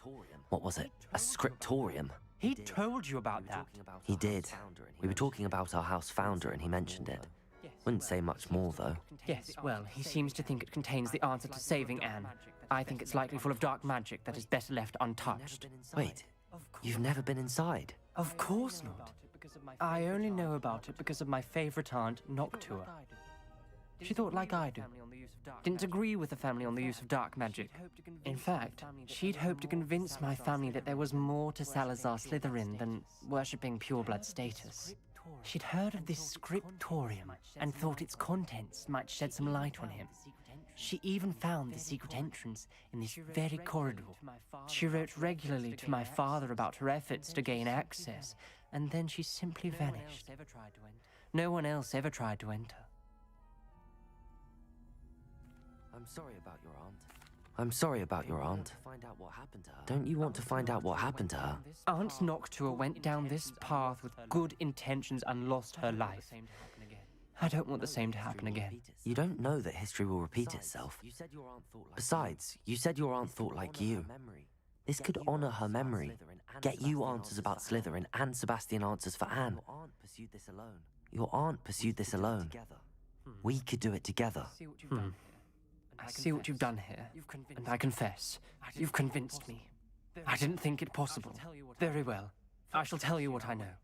S4: What was it? A scriptorium?
S10: He told you about that?
S4: He did. We were talking about our house founder and he mentioned it. Wouldn't say much more, though.
S10: Yes, well, he seems to think it contains the answer to saving Anne. I think it's likely full of dark magic that is better left untouched.
S4: Wait, you've never been inside?
S10: Of course not. I only know about it because of my favourite aunt, Noctua. She thought like I do. Didn't agree with the family on the use of dark magic. In fact, she'd hoped to convince my family that there was more to Salazar Slytherin than worshipping pureblood status. She'd heard of this scriptorium and thought its contents might shed some light on him. She even found the secret entrance in this very corridor. She wrote regularly to my father about her efforts to gain access, and then she simply vanished. No one else ever tried to enter.
S4: I'm sorry about your aunt. I'm sorry about your aunt. Don't you want to find out what happened to her?
S10: Aunt Noctua went down this path with good intentions and lost her life. I don't want the same to happen again.
S4: You don't know that history will repeat itself. Besides, you said your aunt thought like you. This could honor her memory, get you answers about Slytherin and Sebastian answers for Anne. Your aunt pursued this alone. We could do it together.
S10: I see what you've done here, and I confess, you've convinced me. I didn't think it possible. Very well. I shall tell you what I know.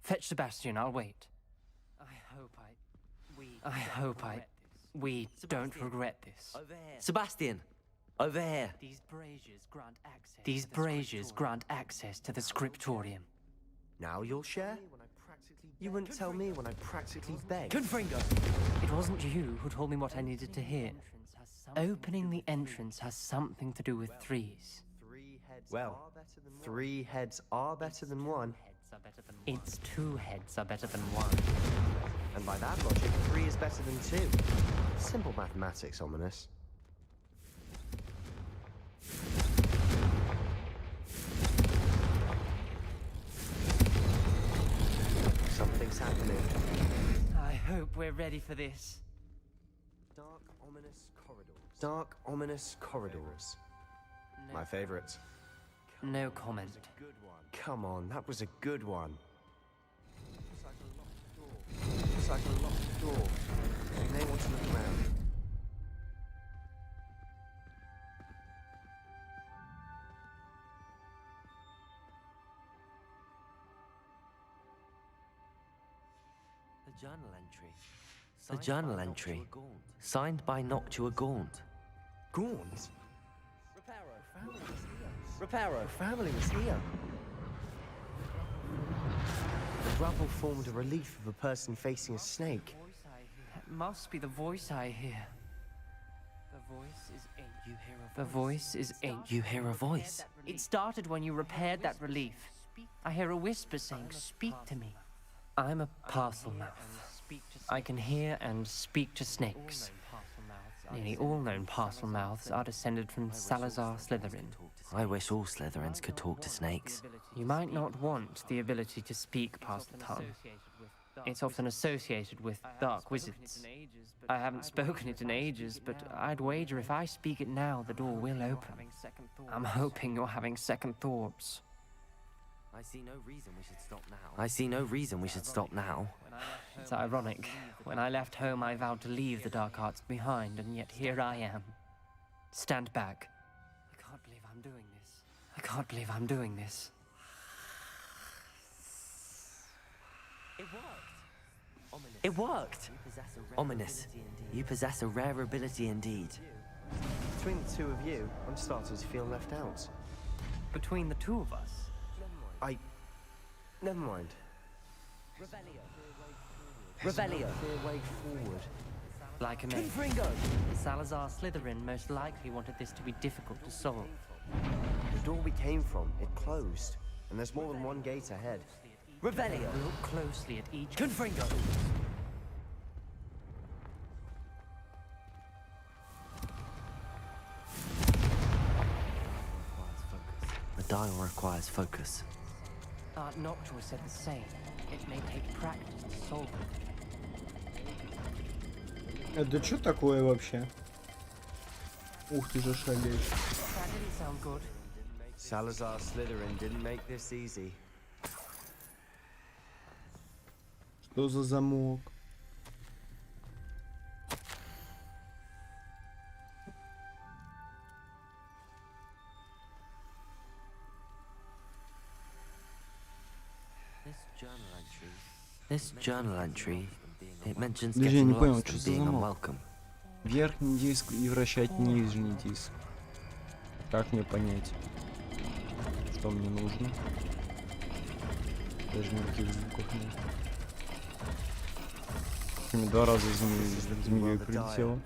S10: Fetch Sebastian, I'll wait. We don't regret this.
S4: Sebastian! Over here!
S10: These braziers grant access to the scriptorium.
S11: Now you'll share? You wouldn't tell me when I practically begged.
S10: Confringo! It wasn't you who told me what I needed to hear. Opening the entrance has something to do with threes.
S11: Well, 3 heads are better than 1.
S10: It's 2 heads are better than 1.
S11: And by that logic, 3 is better than 2. Simple mathematics, Ominous. Something's happening.
S10: I hope we're ready for this.
S11: Dark, ominous corridors. Dark, ominous corridors. My favorite.
S10: No comment.
S11: Come on, that was a good one. Looks like a locked door. You may want to look around.
S4: A journal entry. A journal entry. Signed by Noctua Gaunt.
S11: Gaunt? Reparo family was here. The rubble formed a relief of a person facing a snake.
S10: That must be the voice I hear. The voice is ink. You hear a voice. The voice is ink.
S4: You hear a voice.
S10: It started when you repaired that relief. I hear a whisper saying, "Speak to me." I'm a parcel mouth. I can hear and speak to snakes. Nearly all known parcel mouths are descended from Salazar Slytherin.
S4: I wish all Slytherins could talk to snakes.
S10: You might not want the ability to speak parcel tongue. It's often associated with dark wizards. I haven't spoken it in ages, but I'd wager if I speak it now, the door will open. I'm hoping you're having second thoughts.
S4: I see no reason we should stop now. I see no reason we should stop now.
S10: It's ironic. When I left home, I vowed to leave the dark arts behind, and yet here I am. Stand back. I can't believe I'm doing this. I can't believe I'm doing this.
S4: It worked! It worked! Ominous, you possess a rare ability indeed.
S11: Between the two of you, I'm starting to feel left out.
S10: Between the two of us?
S11: Never mind.
S4: Revelio.
S11: Clear way forward.
S10: Like a man. Salazar Slytherin most likely wanted this to be difficult to solve.
S11: The door we came from, it closed. And there's more than one gate ahead.
S4: Revelio.
S10: Look closely at each.
S4: Confringo. The dial requires focus.
S10: Art Noctua said the same. It may take practice to solve it.
S1: Это что такое вообще? Ух ты же шалешь.
S10: That didn't sound good.
S11: Salazar Slytherin didn't make this easy.
S1: Что за замок?
S4: This journal entry, it mentions
S1: Даже я не
S4: getting
S1: понял,
S4: lost
S1: что
S4: and
S1: за
S4: being
S1: замок.
S4: unwelcome.
S1: Верхний диск и вращать нижний диск. Как мне понять, что мне нужно? Даже никаких звуков нет. Мне 2 раза змеей прилетело.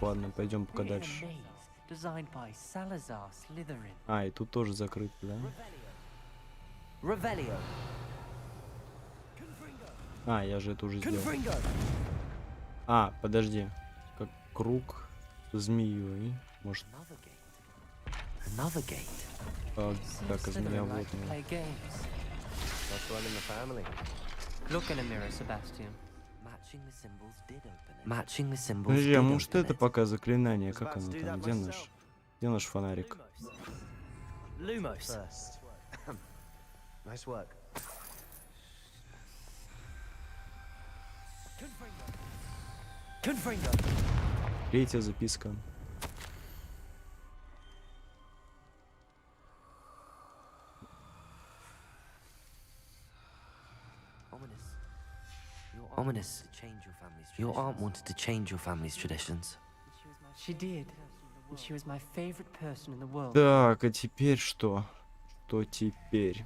S1: Ладно, пойдем пока дальше. А, и тут тоже закрыто, да? А, я же это уже сделал. А, подожди. Как круг со змеей. Может. Так, а змея вот она.
S10: Look in a mirror, Sebastian.
S4: Matching the symbols.
S1: Подожди, а может это пока заклинание? Как оно там? Где наш фонарик?
S11: Lumos. Nice work.
S1: Третья записка.
S4: Ominous. Your aunt wanted to change your family's traditions.
S10: She did. And she was my favorite person in the world.
S1: Так, а теперь что? что теперь?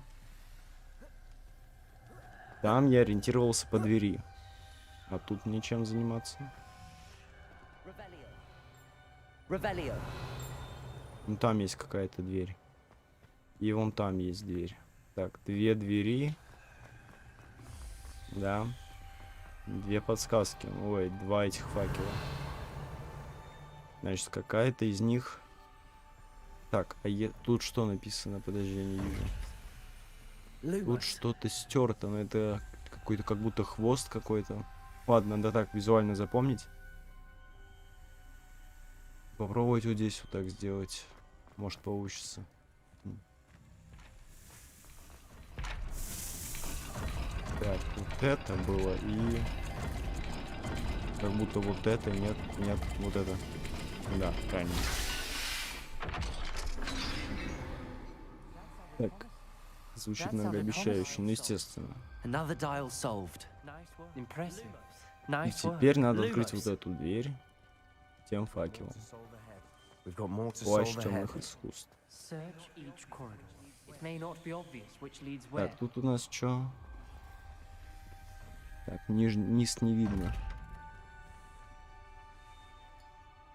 S1: Там я ориентировался по двери. А тут мне чем заниматься? Ну там есть какая-то дверь. И вон там есть дверь. Так, 2 двери. Да. 2 подсказки. Ой, 2 этих факела. Значит, какая-то из них... Так, а тут что написано? Подожди, я не вижу. Тут что-то стерто, но это какой-то как будто хвост какой-то. Ладно, надо так визуально запомнить. Попробовать вот здесь вот так сделать. Может, получится. Так, вот это было и... Как будто вот это, нет, вот это. Да, правильно. Так, звучит многообещающе, ну естественно. И теперь надо открыть вот эту дверь тем факелом. Плащ темных искусств. Так, тут у нас что? Так, низ не видно.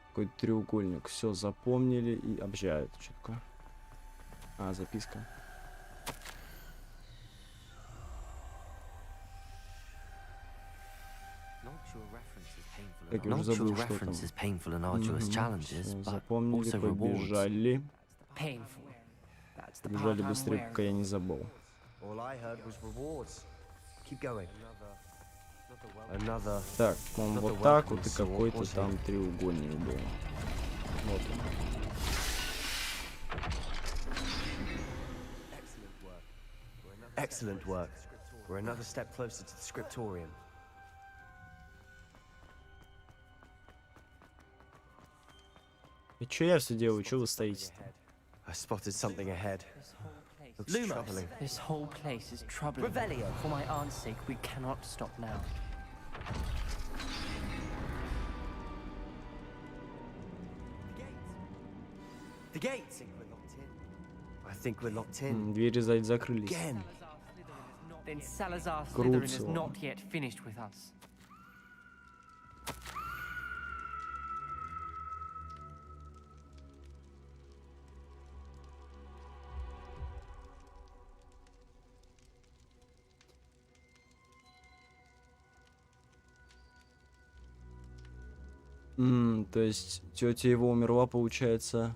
S1: Какой-то треугольник. Все, запомнили и обжают четко. А, записка. Как я уже забыл, что там. Запомнили, побежали. Побежали быстрее, пока я не забыл. Так, он вот так вот и какой-то там треугольник был. Вот он.
S11: Excellent work. We're another step closer to the scriptorium.
S1: И чё я все делаю? Чё вы стоите?
S11: I spotted something ahead. Looks troubling.
S10: This whole place is troubling. For my aunt's sake, we cannot stop now.
S11: The gates. I think we're locked in.
S1: Двери сзади закрылись.
S11: Again.
S10: Then Salazar Slytherin is not yet finished with us.
S1: То есть тетя его умерла, получается,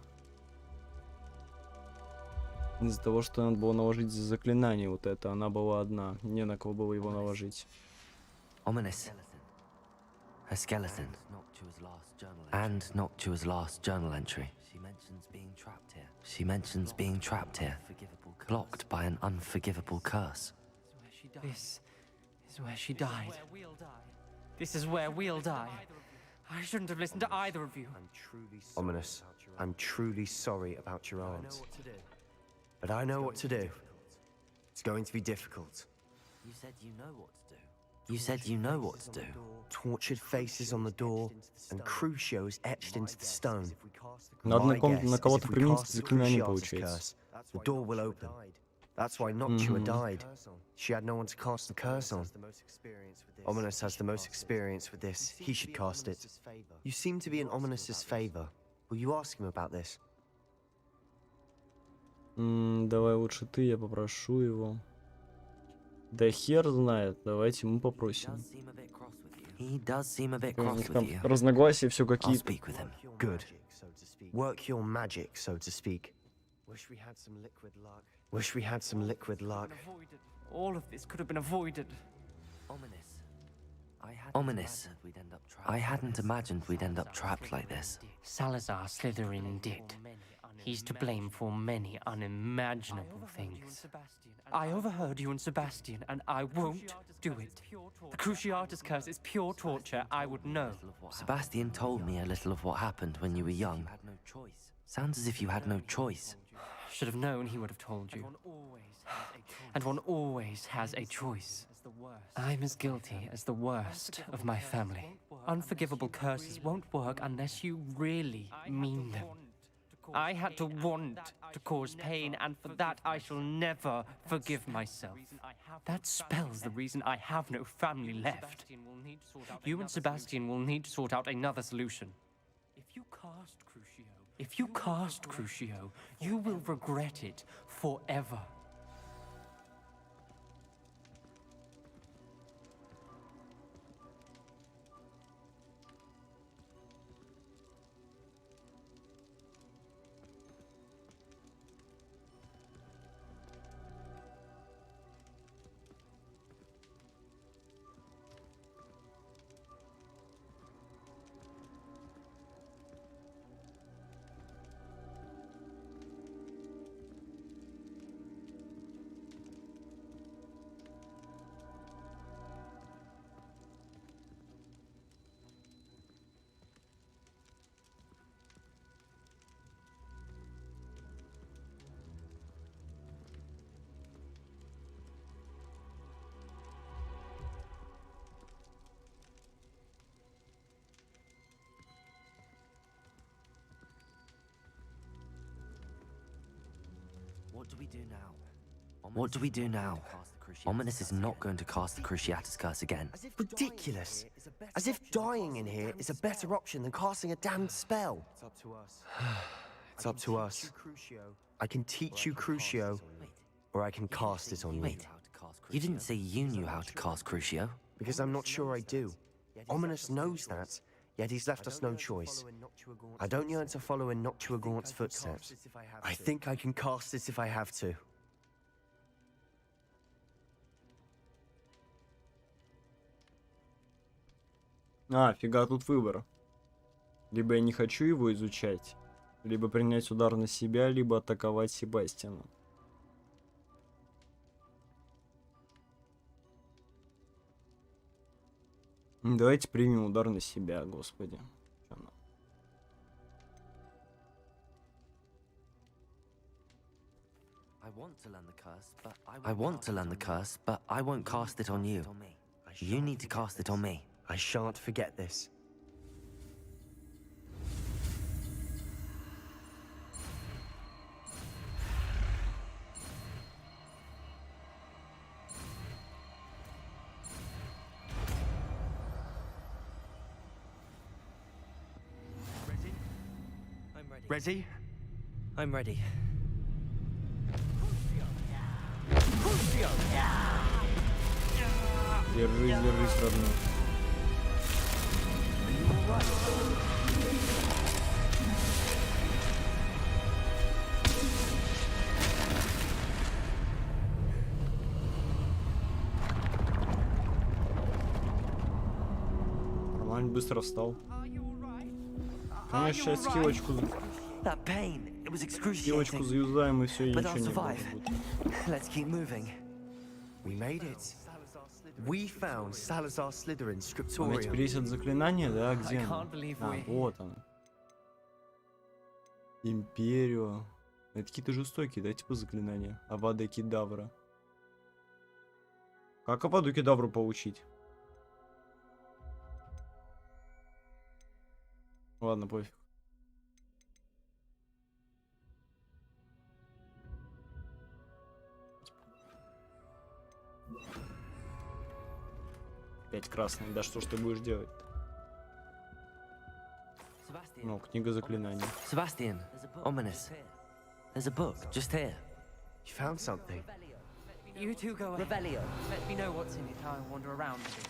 S1: из-за того, что надо было наложить заклинание вот это. Она была одна, не на кого было его наложить.
S4: Ominous. Her skeleton. And Noctua's last journal entry. She mentions being trapped here. Blocked by an unforgivable curse.
S10: This is where she died. This is where we'll die. I shouldn't have listened to either of you.
S11: Ominous, I'm truly sorry about your aunt. But I know what to do. It's going to be difficult.
S4: You said you know what to do. You said you know what to do.
S11: Tortured faces on the door and Crucios etched into the stone.
S1: Надо
S11: My guess
S1: на
S11: is
S1: кого-то
S11: if we
S1: применить
S11: cast the
S1: заклинание,
S11: Cruciatus
S1: получается.
S11: curse, the door will open. That's why Noctua died. She had no one to cast the curse on. Ominous has the most experience with this. He should cast it. You seem to be in Ominous's favor. Will you ask him about this?
S1: Давай лучше ты, я попрошу его. Да хер знает, давайте мы попросим.
S4: He does seem a bit cross with
S1: Там
S4: you.
S1: разногласия все
S4: I'll
S1: какие-то.
S4: speak with him.
S11: Good. Work your magic, so to speak. Wish we had some liquid luck. Wish we had some liquid luck.
S10: All of this could have been avoided.
S4: Ominous. I hadn't imagined we'd end up trapped like this.
S10: Salazar Slytherin did. He's to blame for many unimaginable things. I overheard you and Sebastian, and I won't do it. The Cruciatus curse is pure torture. I would know.
S4: Sebastian told me a little of what happened when you were young. Sounds as if you had no choice.
S10: Should have known he would have told you. And one always has a choice. I'm as guilty as the worst of my family. Unforgivable curses won't work unless you really mean them. I had to want to cause pain, and for that I shall never forgive myself. That spell's the reason I have no family left. You and Sebastian will need to sort out another solution. If you cast Crucio, you will regret it forever.
S4: What do we do now? What do we do now? Ominous is not going to cast the Cruciatus Curse again.
S11: Ridiculous. As if dying in here is a better option than casting a damned spell. It's up to us. It's up to us. I can teach you Crucio, or I can cast it on you.
S4: Wait, you didn't say you knew how to cast Crucio?
S11: Because I'm not sure I do. Ominous knows that, yet he's left us no choice. I don't yearn to follow in Noctuagaunt's footsteps. I think I can cast it if I have to.
S1: Фига тут выбор. Либо я не хочу его изучать, либо принять удар на себя, либо атаковать Себастьяна. Давайте примем удар на себя, господи.
S4: I want to learn the curse, but I won't cast it on you. You need to cast it on me.
S11: I shan't forget this.
S4: Ready? I'm ready.
S1: Держись, держись, родной. Нормально, быстро встал. Конечно, сейчас скиллочку заюзаем и все, и ничего не будет.
S11: Let's keep moving. We made it. We found Salazar Slytherin's scriptorium.
S1: Теперь есть это заклинание, да? Где оно? А, вот оно. Империо. Это какие-то жестокие, да, типа заклинания? Авада Кедавра. Как Аваду Кедавру получить? Ладно, пофиг. Опять красный. Да что ж ты будешь делать? Ну, книга заклинаний.
S4: Sebastian, Ominous. There's a book just here.
S11: You found something.
S10: You two go ahead.
S4: Revelio.
S10: Let me know what's in it. I'll wander around a bit.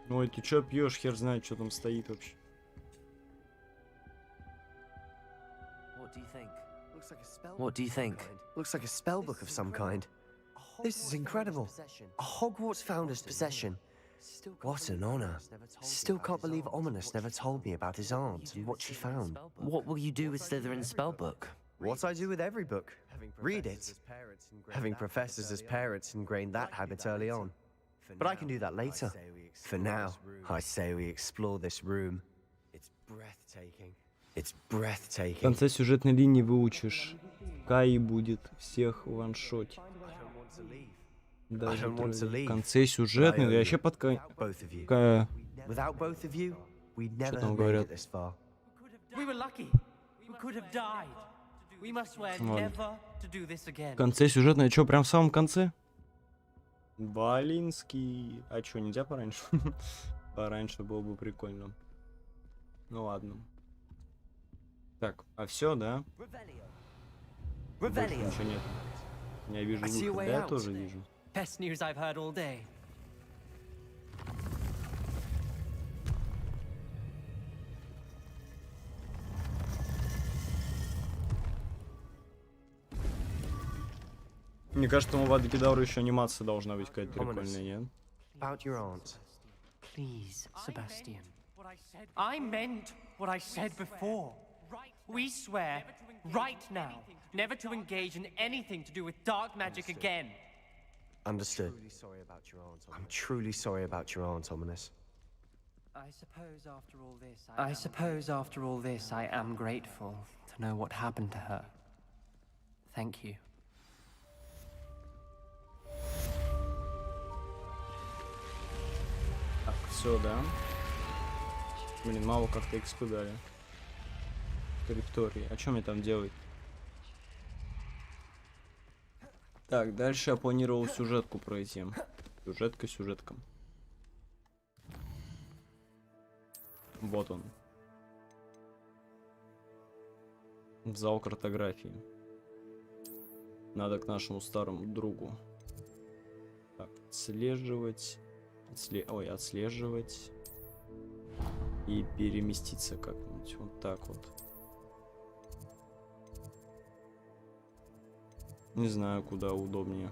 S1: Ой, ты чё пьешь? Хер знает, что там стоит вообще.
S4: What do you think?
S11: Looks like a spell book of some kind. This is incredible. A Hogwarts founder's possession. What an honor. Still can't believe Ominous never told me about his aunt and what she found.
S4: What will you do with Slytherin's spellbook?
S11: What I do with every book. Read it. Having professors as parents ingrained that habit early on. But I can do that later. For now, I say we explore this room.
S1: В конце сюжетной линии выучишь. Кай будет всех ваншотить. Даже в конце сюжетной, я вообще под Что там говорят? В конце сюжетной, что, прям в самом конце? Балинский. А что, нельзя пораньше? Пораньше было бы прикольно. Ну ладно. Так, а все, да? Больше ничего нет. Я вижу выход, да, я тоже вижу.
S10: Best news I've heard all day.
S1: Мне кажется, у Вады Кедавра еще анимация должна быть какая-то прикольная, нет?
S10: Please, Sebastian. I meant what I said before. We swear, right now, never to engage in anything to do with dark magic again.
S11: Understood. I'm truly sorry about your aunt, Ominous.
S10: I suppose after all this, I am grateful to know what happened to her. Thank you.
S1: Так, все, да? Блин, мало как-то экспы дали. Территории. А что мне там делать? Так, дальше я планировал сюжетку пройти. Сюжетка. Вот он. В зал картографии. Надо к нашему старому другу. Так, отслеживать. Отслеживать. И переместиться как-нибудь. Вот так вот. Не знаю, куда удобнее.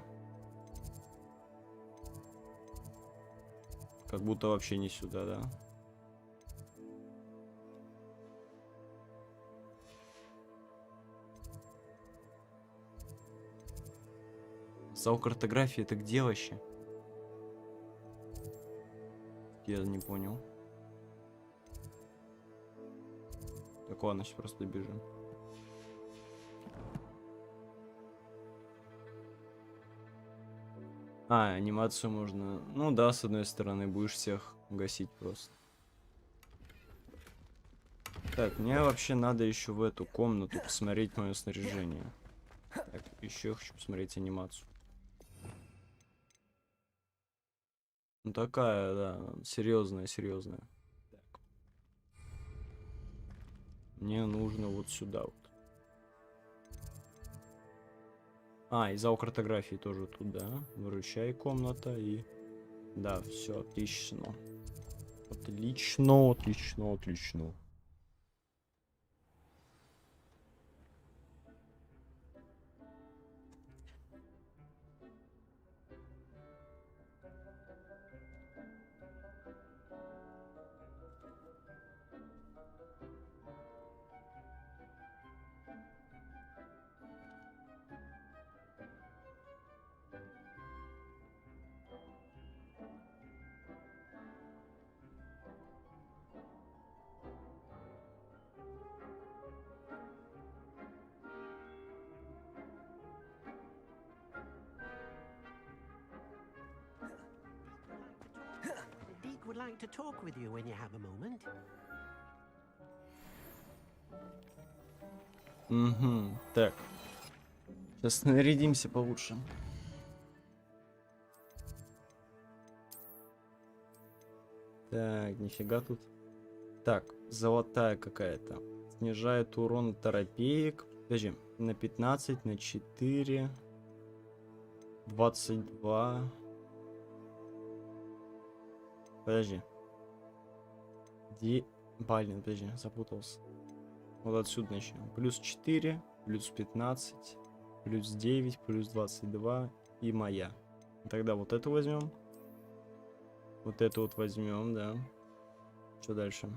S1: Как будто вообще не сюда, да? Зал картографии это где вообще? Я не понял. Так ладно, сейчас просто добежим. А, анимацию можно... Ну да, с одной стороны, будешь всех гасить просто. Так, мне вообще надо еще в эту комнату посмотреть мое снаряжение. Так, еще хочу посмотреть анимацию. Ну такая, да, серьезная. Так. Мне нужно вот сюда вот. А, и зал картографии тоже тут, да? Выручай комната и... Да, все, отлично. Отлично.
S13: Would like to talk with you when you have a moment.
S1: Угу, так. Сейчас снарядимся получше. Так, нифига тут. Так, золотая какая-то. Снижает урон торопеек. Подожди, на 15, на 4, 22. Подожди. Блин, подожди, запутался. Вот отсюда начнем. Плюс 4, плюс 15, плюс 9, плюс 22 и моя. Тогда вот эту возьмем. Вот эту вот возьмем, да. Что дальше?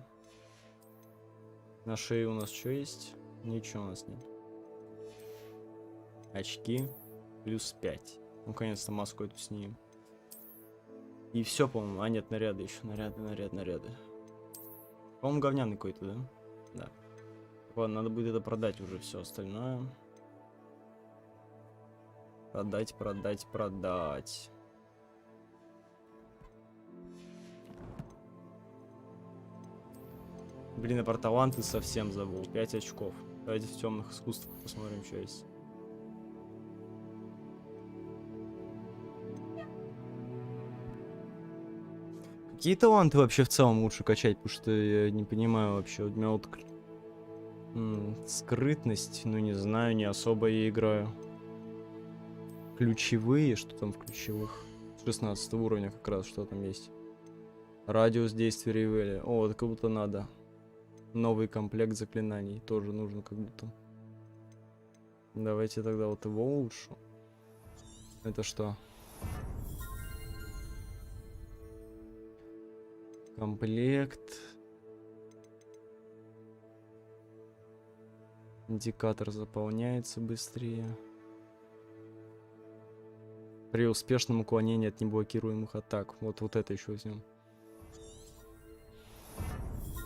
S1: На шее у нас что есть? Ничего у нас нет. Очки. Плюс 5. Наконец-то маску эту снимем. И все, по-моему. А нет, наряды еще. Наряды. По-моему, говняный какой-то, да? Да. Ладно, надо будет это продать уже, все остальное. Продать, продать, продать. Блин, а про таланты совсем забыл. 5 очков. Давайте в темных искусствах посмотрим, что есть. Какие таланты вообще в целом лучше качать? Потому что я не понимаю вообще. У меня вот скрытность, ну не знаю, не особо я играю. Ключевые, что там в ключевых? 16 уровня как раз, что там есть. Радиус действия ревели. О, это как будто надо. Новый комплект заклинаний тоже нужно как будто. Давайте тогда вот его улучшу. Это что? Комплект. Индикатор заполняется быстрее. При успешном уклонении от неблокируемых атак. Вот это еще возьмем.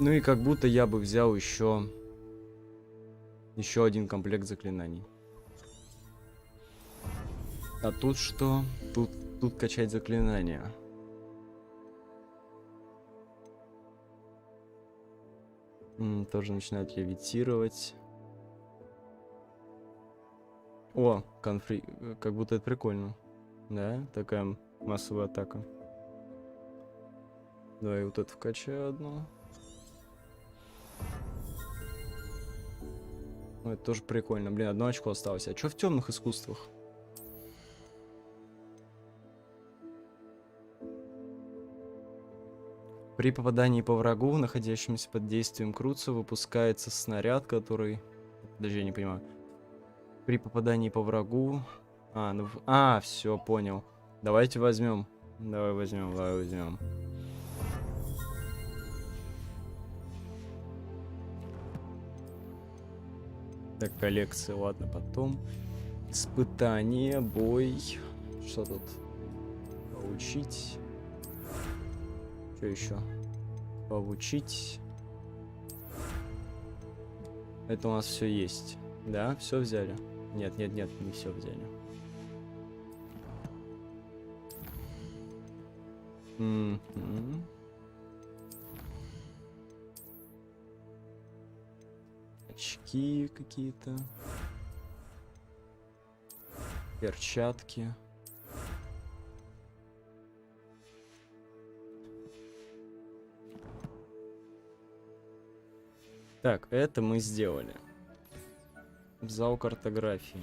S1: Ну и как будто я бы взял еще один комплект заклинаний. А тут что? Тут качать заклинания. Тоже начинают левитировать. О, как будто это прикольно. Да, такая массовая атака. Давай вот это вкачаю одно. Ну, это тоже прикольно. Блин, одно очко осталось. А что в темных искусствах? При попадании по врагу, находящемуся под действием Круца, выпускается снаряд, который... Подожди, я не понимаю. При попадании по врагу... все, понял. Давайте возьмем. Давай возьмем. Так, коллекция, ладно, потом. Испытание, бой. Что тут? Получить. Что еще? Получить. Это у нас все есть. Да, все взяли. Нет, не все взяли. Очки какие-то. Перчатки. Так, это мы сделали. Зал картографии.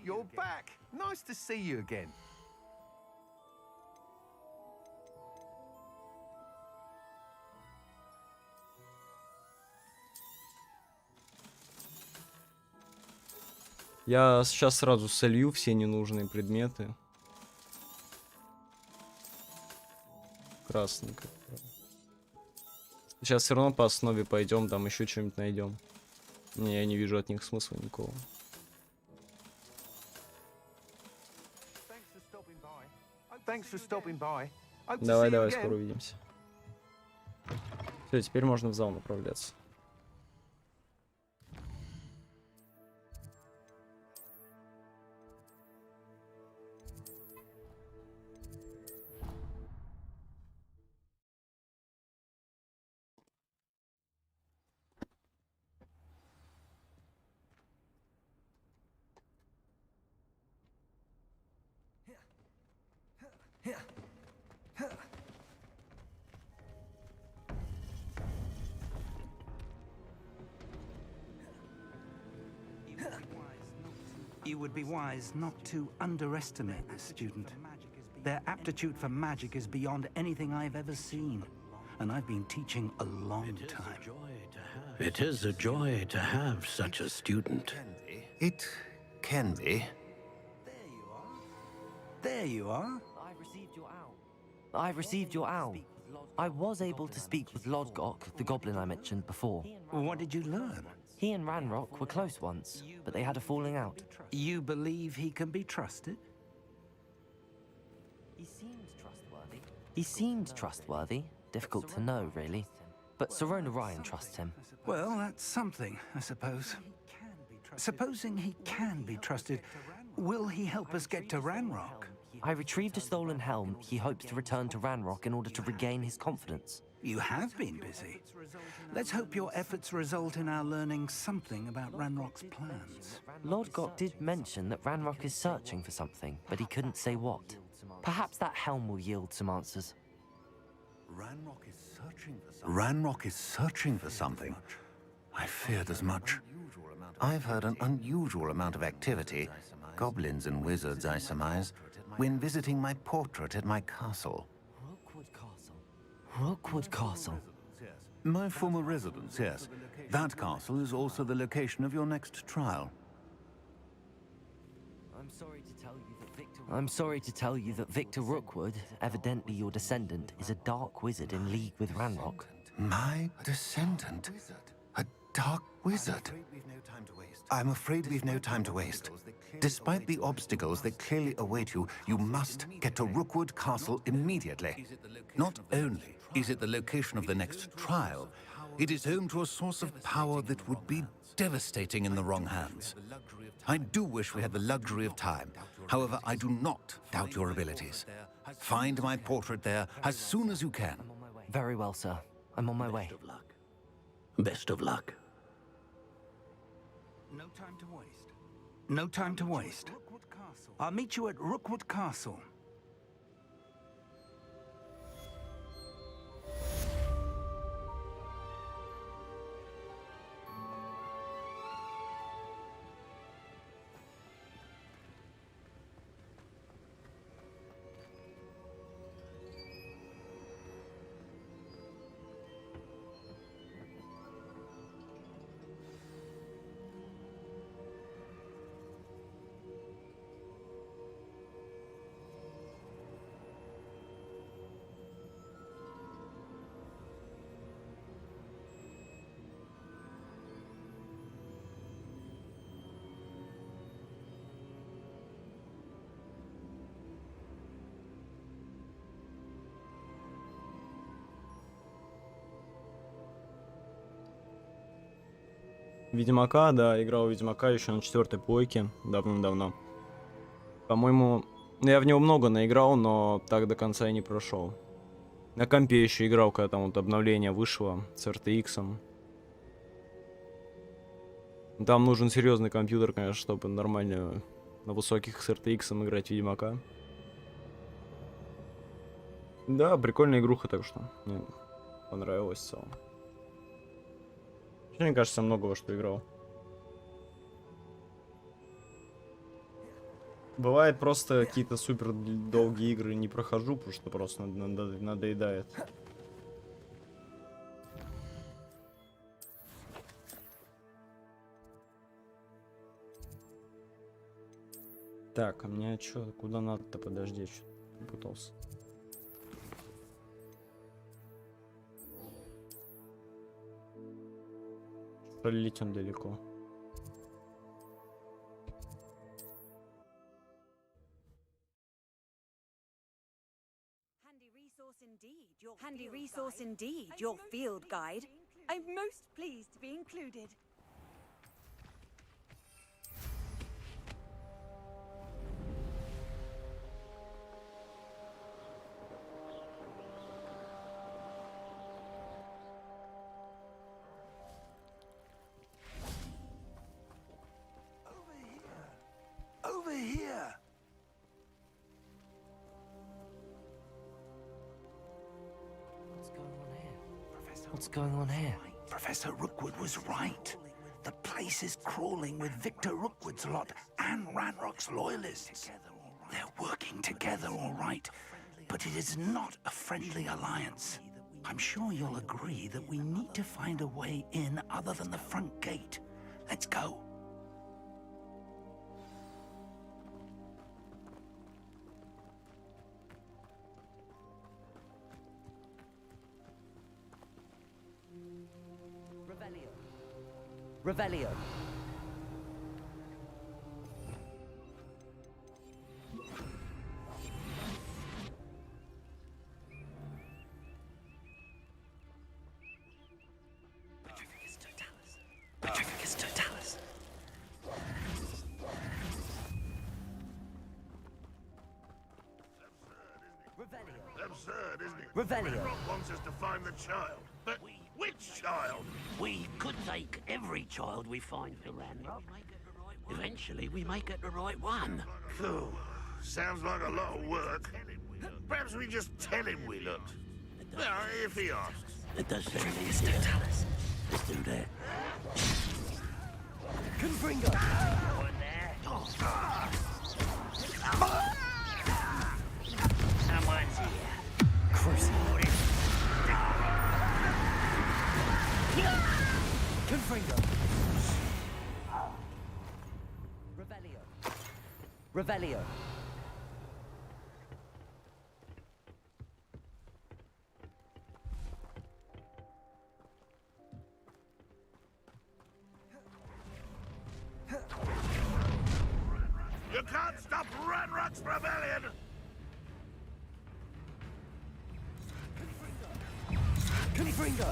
S3: You're back. Nice to see you again.
S1: Я сейчас сразу солью все ненужные предметы. Красненько. Сейчас все равно по основе пойдем, там еще что-нибудь найдем. Не, я не вижу от них смысла никакого. Давай, скоро увидимся. Все, теперь можно в зал направляться.
S8: You would be wise not to underestimate this student. Their aptitude for magic is beyond anything I've ever seen, and I've been teaching a long time.
S14: It is a joy to have such a student.
S15: It can be.
S8: There you are.
S4: I've received your owl. I was able to speak with Lodgok, the goblin I mentioned before.
S8: What did you learn?
S4: He and Ranrock were close once, but they had a falling out.
S8: You believe he can be trusted?
S4: He seemed trustworthy. Difficult to know, really. But Sirona Ryan trusts him.
S8: Well, that's something, I suppose. Supposing he can be trusted, will he help us get to Ranrock?
S4: I retrieved a stolen helm. He hopes to return to Ranrock in order to regain his confidence.
S8: You have been busy. Let's hope your efforts result in our learning something about Ranrock's plans.
S4: Lodgok did mention that Ranrock is searching for something, but he couldn't say what. Perhaps that helm will yield some answers.
S12: Ranrock is searching for something? I feared as much.
S15: I've heard an unusual amount of activity, goblins and wizards, I surmise, when visiting my portrait at my castle.
S4: Rookwood Castle?
S12: My former residence, yes. That castle is also the location of your next trial.
S4: I'm sorry to tell you that Victor Rookwood, evidently your descendant, is a dark wizard in league with Ranrock.
S15: My descendant? A dark wizard? I'm afraid we've no time to waste. Despite the obstacles that clearly await you, you must get to Rookwood Castle immediately.
S12: Not only is it the location of the next trial, it is home to a source of power that would be devastating in the wrong hands. I do wish we had the luxury of time. However, I do not doubt your abilities. Find my portrait there as soon as you can.
S4: Very well, sir. I'm on my way.
S14: Best of luck.
S8: No time to waste. No time to waste. I'll meet you at Rookwood Castle.
S1: Ведьмака, да, играл в Ведьмака еще на 4-й плойке, давным-давно. По-моему, я в него много наиграл, но так до конца и не прошел. На компе еще играл, когда там вот обновление вышло с RTX. Там нужен серьезный компьютер, конечно, чтобы нормально на высоких с RTX играть в Ведьмака. Да, прикольная игруха, так что мне понравилось в целом. Мне кажется, много во что играл. Бывает просто какие-то супер долгие игры не прохожу, потому что просто надоедает. Так, а мне что, куда надо-то? Подожди, я что-то путался. Пролететь он далеко.
S2: Handy resource indeed, your field guide. I'm most pleased to be included.
S8: Over here!
S4: What's going on here?
S8: Professor Rookwood was right. The place is crawling with Victor Rookwood's lot and Ranrock's loyalists. They're working together, all right, but it is not a friendly alliance. I'm sure you'll agree that we need to find a way in other than the front gate. Let's go.
S4: Revelio. Petrificus totalis.
S16: Absurd, isn't it?
S4: Revelio.
S16: Rock wants us to find the child. But which child?
S13: We could take every child we find for Ranrock. Eventually, we may get the right one.
S16: Phew. Sounds like a lot of work. Perhaps we just tell him we looked. Well, if he asks.
S13: It does sound easier. Let's do that.
S4: Confringo.
S5: Someone's here.
S4: Crucible. Confringo. Revelio. Revelio.
S16: You can't stop Ranrock's rebellion!
S4: Confringo.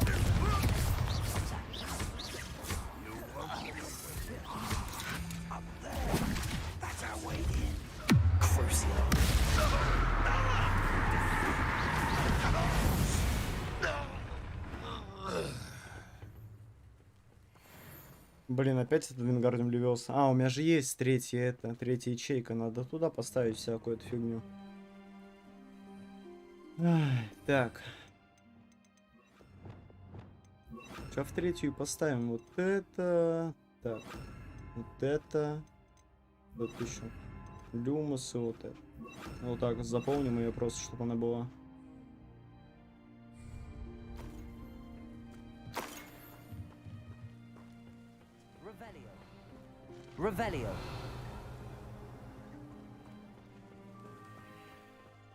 S8: Up there. That's our way in.
S4: Crucio.
S1: Блин, опять этот Вингардиум Левиоса. А, у меня же есть третья ячейка. Надо туда поставить всякую эту фигню. Ай, так. Сейчас в третью поставим вот это. Так. Вот это. Вот еще. Люмус и вот это. Вот так заполним ее просто, чтобы она была.
S4: Revelio.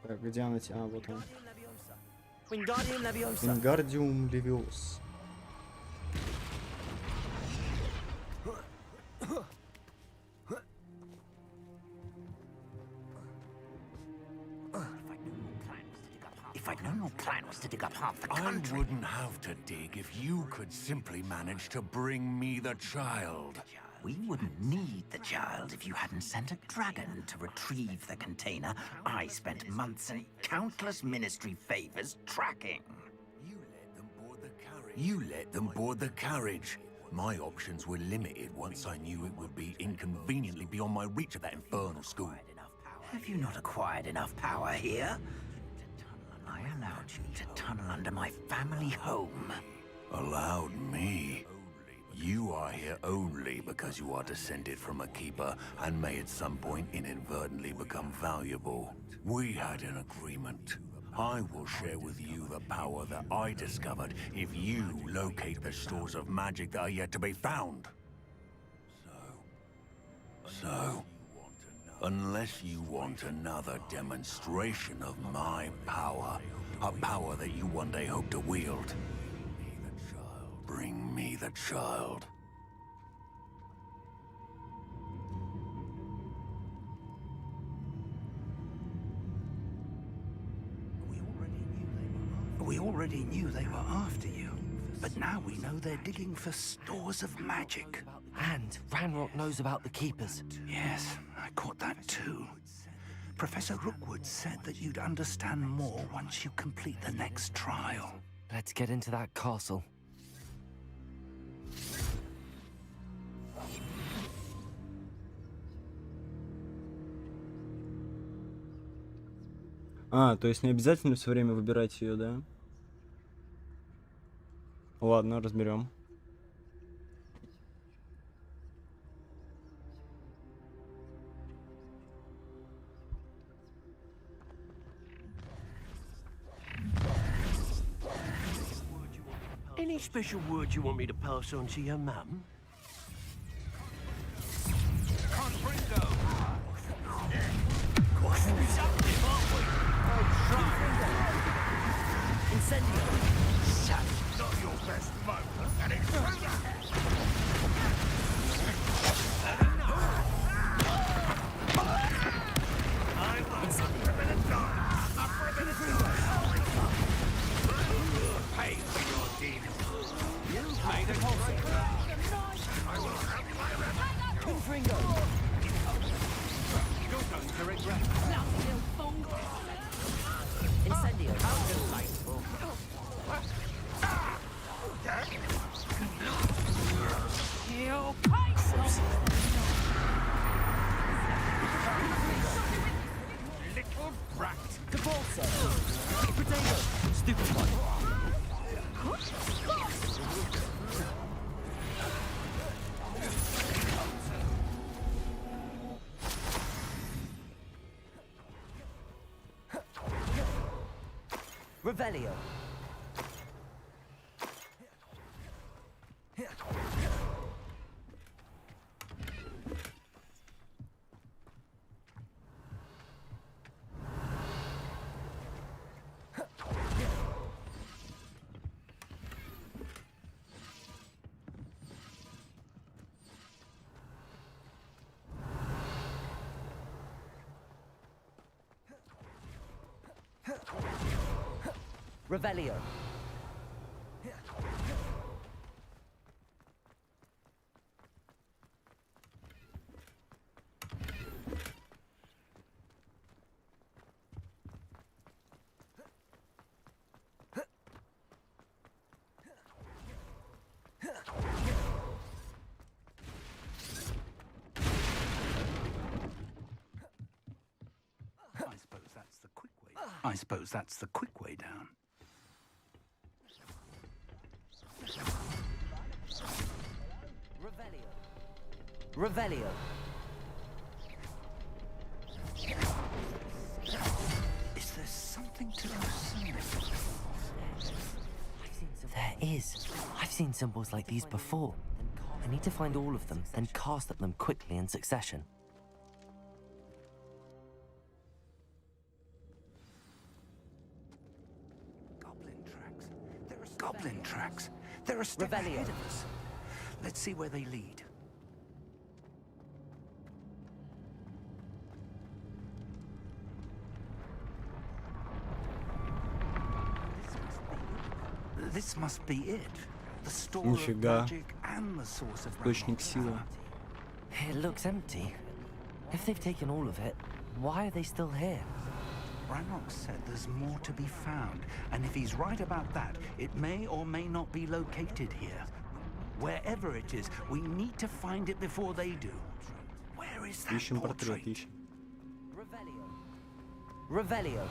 S1: Так, где она? А, вот она.
S4: Wingardium Leviosa.
S1: Вингардиум Левиос.
S8: If I'd known your plan was to dig up half the
S12: I
S8: country...
S12: wouldn't have to dig if you could simply manage to bring me the child.
S8: We wouldn't need the child if you hadn't sent a dragon to retrieve the container I spent months and countless ministry favors tracking.
S12: You let them board the carriage. My options were limited once I knew it would be inconveniently beyond my reach at that infernal school.
S8: Have you not acquired enough power here? I allowed you to tunnel under my family home.
S12: Allowed me? You are here only because you are descended from a keeper and may at some point inadvertently become valuable. We had an agreement. I will share with you the power that I discovered if you locate the stores of magic that are yet to be found. So, unless you want another demonstration of my power, a power that you one day hope to wield, bring me the child.
S8: We already knew they were after you, but now we know they're digging for stores of magic.
S4: And Ranrock knows about the Keepers.
S8: Yes, I caught that too. Professor Rookwood said that you'd understand more once you complete the next trial.
S4: Let's get into that castle.
S1: А, то есть не обязательно все время выбирать ее, да? Ладно, разберем.
S13: special words you want me to pass on to your mum?
S5: Incendio!
S16: Not your best moment, and it's pay for your deeds.
S13: You've made a concert.
S16: I will have my revenge.
S5: Confringo!
S13: You're going to regret.
S5: Incendio!
S13: You little brat.
S5: Cabalso! Potato! Stupid one! Revelio! Revelio.
S8: I suppose that's the quick way down.
S5: Revelio.
S8: Is there something to this?
S4: There is. I've seen symbols like these before. I need to find all of them, then cast at them quickly in succession.
S8: Goblin tracks. They're a step ahead of us. Let's see where they lead. This must be it. The store of magic and the source of
S1: Источник силы.
S4: It looks empty. If they've taken all of it, why are they still here?
S8: Ranrock said there's more to be found, and if he's right about that, it may or may not be located here. Wherever it is, we need to find it before they do. Where is that
S1: Ищем портрет,
S8: portrait?
S1: ищем.
S5: Revelio.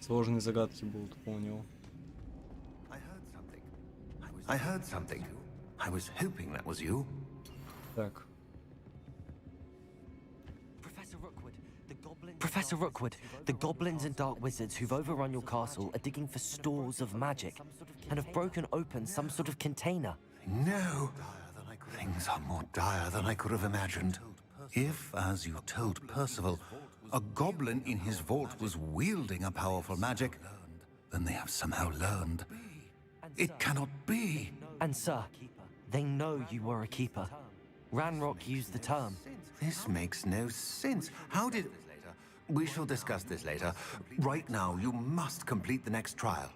S1: Сложные загадки будут, понял.
S15: I heard something. I was hoping that was you.
S1: Так.
S4: Professor Rookwood, the goblins and dark wizards who've overrun your castle are digging for stores of magic and have broken open some sort of container.
S15: No. Things are more dire than I could have imagined. If, as you told Percival, a goblin in his vault was wielding a powerful magic, then they have somehow learned. It cannot be.
S4: And sir, they know you were a keeper. Ranrock used the term.
S15: This makes no sense. How did... We shall discuss this later. Right now, you must complete the next trial.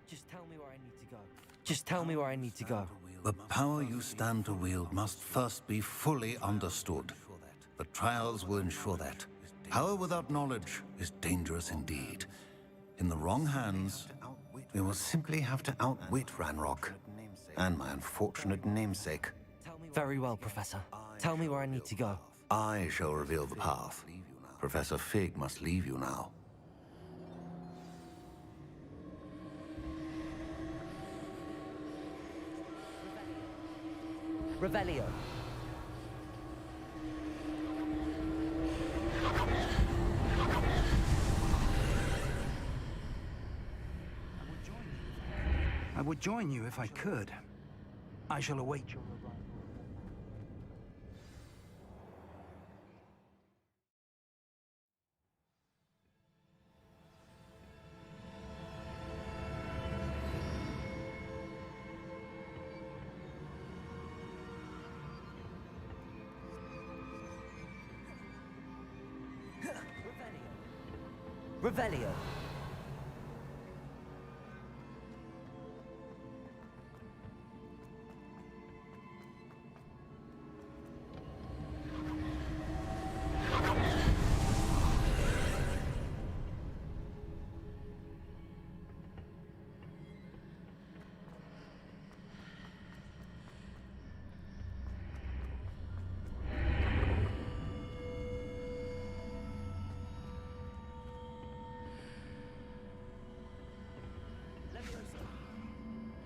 S4: Just tell me where I need to go. Just tell me where I need to go.
S15: The power you stand to wield must first be fully understood. The trials will ensure that. Power without knowledge is dangerous indeed. In the wrong hands, we will simply have to outwit Ranrock and my unfortunate namesake.
S4: Very well, Professor. Tell me where I need to go.
S15: I shall reveal the path. Professor Fig must leave you now.
S5: Revelio.
S8: would join you if I could. I shall await your arrival.
S4: Revelio.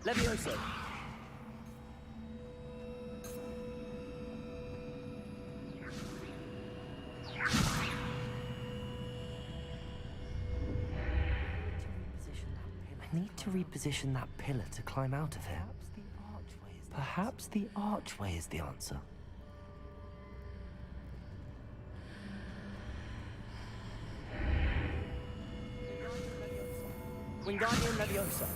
S4: Levioso. I need to reposition that pillar to climb out of here. Perhaps the archway is the answer. Wingardium Leviosa.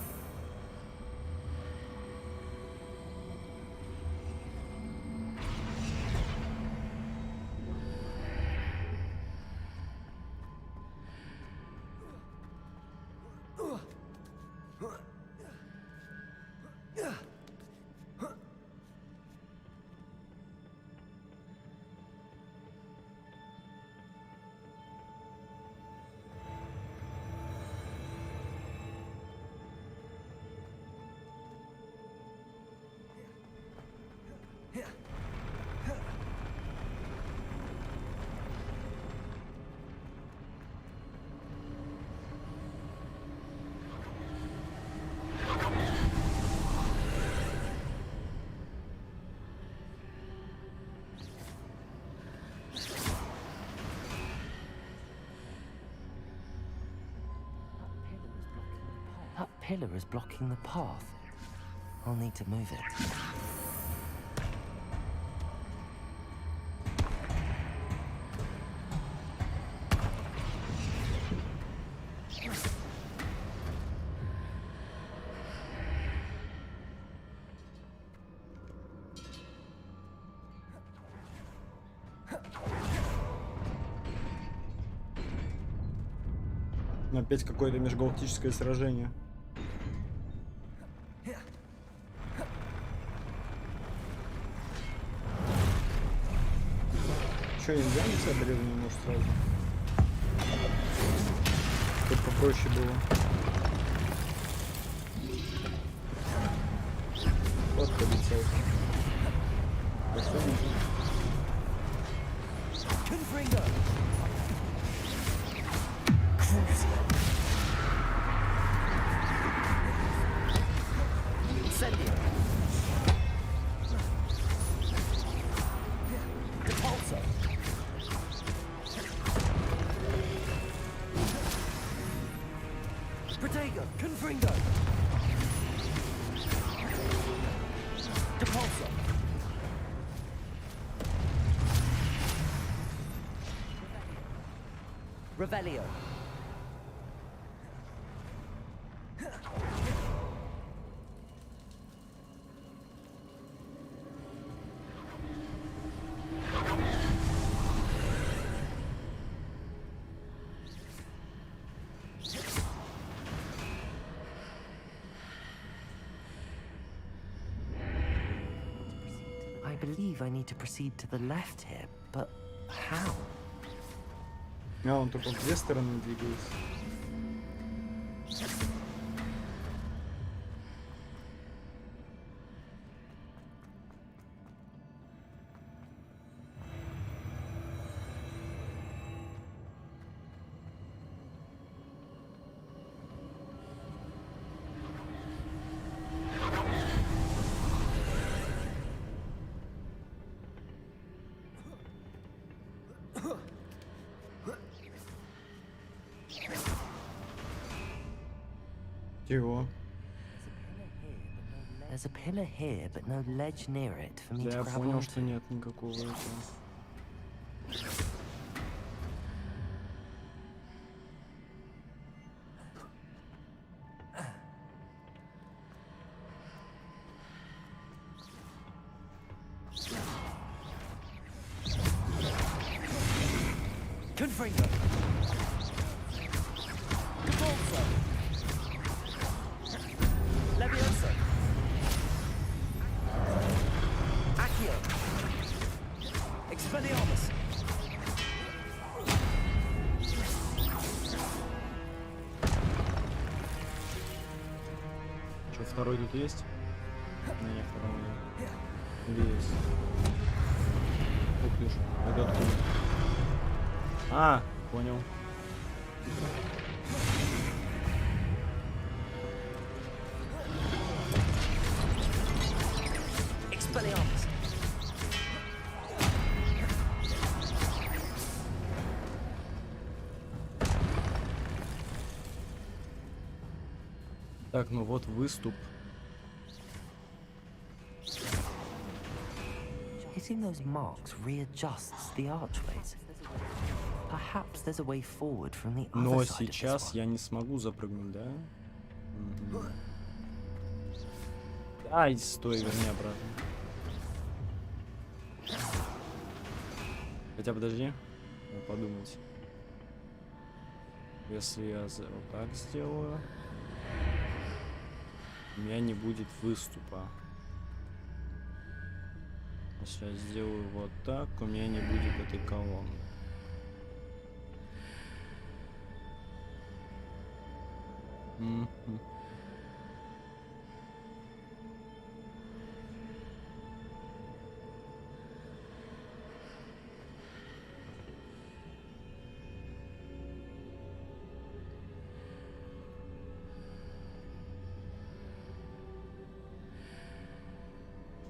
S4: That pillar is blocking the path. I'll need to move it.
S1: Опять какое-то межгалактическое сражение. Че, нельзя не древнее, может, сразу? Тут попроще было. Вот полетел.
S4: Revelio. I believe I need to proceed to the left here, but how?
S1: А, он только в две стороны двигается. Чего?
S4: There's a pillar here, but no ledge near it for me
S1: Да,
S4: to
S1: я
S4: grab
S1: понял,
S4: onto.
S1: что нет никакого этого.
S10: Confringo. Capulso. Levioso. Accio. Expelliarmus.
S1: Что, второй тут есть? Нет, второго нет. Или есть? Ух ты ж, это откуда? А, понял.
S10: Expelliarmus.
S1: Так, ну вот выступ.
S4: Hitting those marks readjusts the archways. Perhaps there's a way forward from the other
S1: Но
S4: side of this
S1: сейчас
S4: one.
S1: я не смогу запрыгнуть, да? Ай, стой, верни обратно. Хотя подожди, надо подумать. Если я вот так сделаю, у меня не будет выступа. Если я сделаю вот так, у меня не будет этой колонны.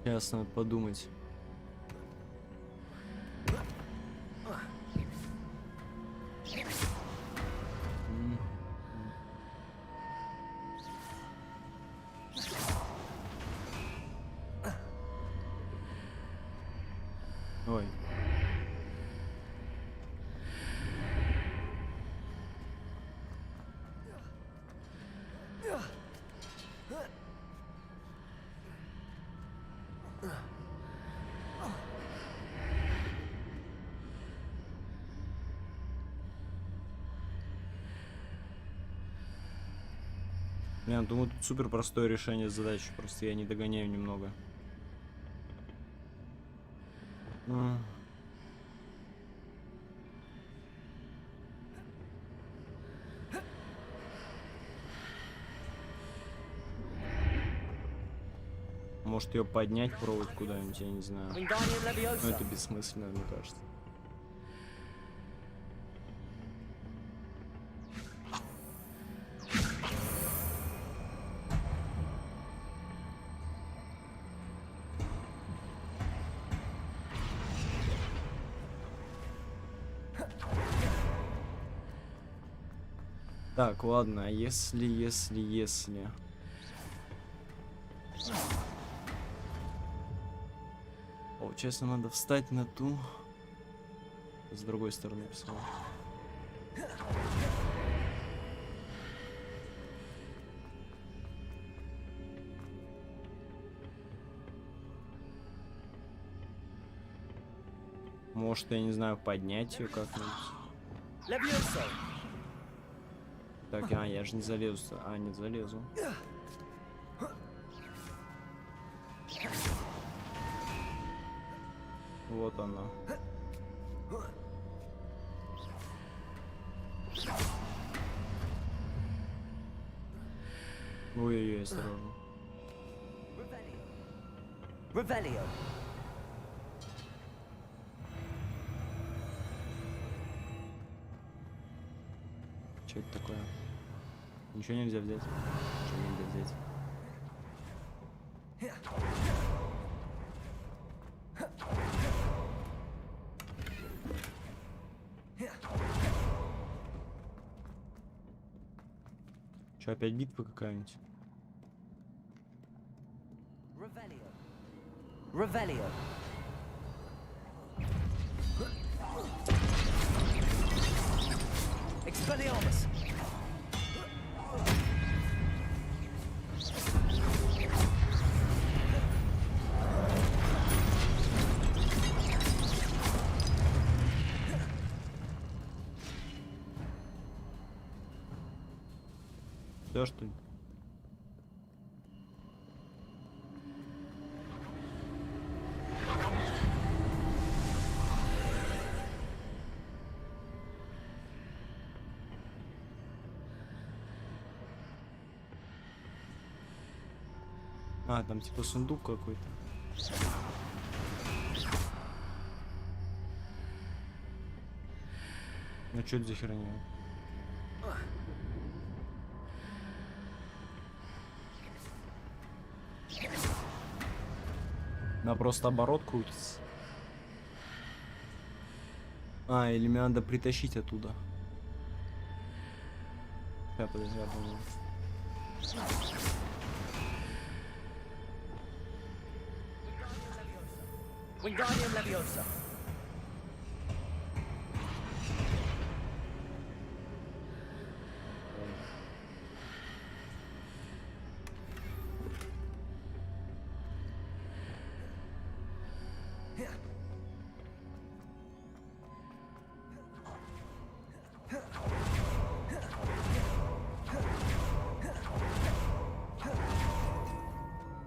S1: Сейчас надо подумать. Ой. Я думаю, тут супер простое решение задачи, просто я не догоняю немного. Может ее поднять, провод куда-нибудь, я не знаю. Но это бессмысленно, мне кажется. Так, ладно, если... Получается, надо встать на ту... С другой стороны писал. Может, я не знаю, поднять ее как-нибудь. Так, я же не залезу. А, не залезу. Вот она. Ой-ой-ой, осторожно.
S10: Revelio.
S1: Что это такое? Ничего нельзя взять. Ничего нельзя взять. Что, опять битва какая-нибудь?
S4: Revelio. Expelliarmus.
S1: Да что ли? А, там типа сундук какой-то. Ну что это за херня? На просто оборот крутится. А, или мне надо притащить оттуда. Я подожди, я понял.
S4: Wingardium Leviosa.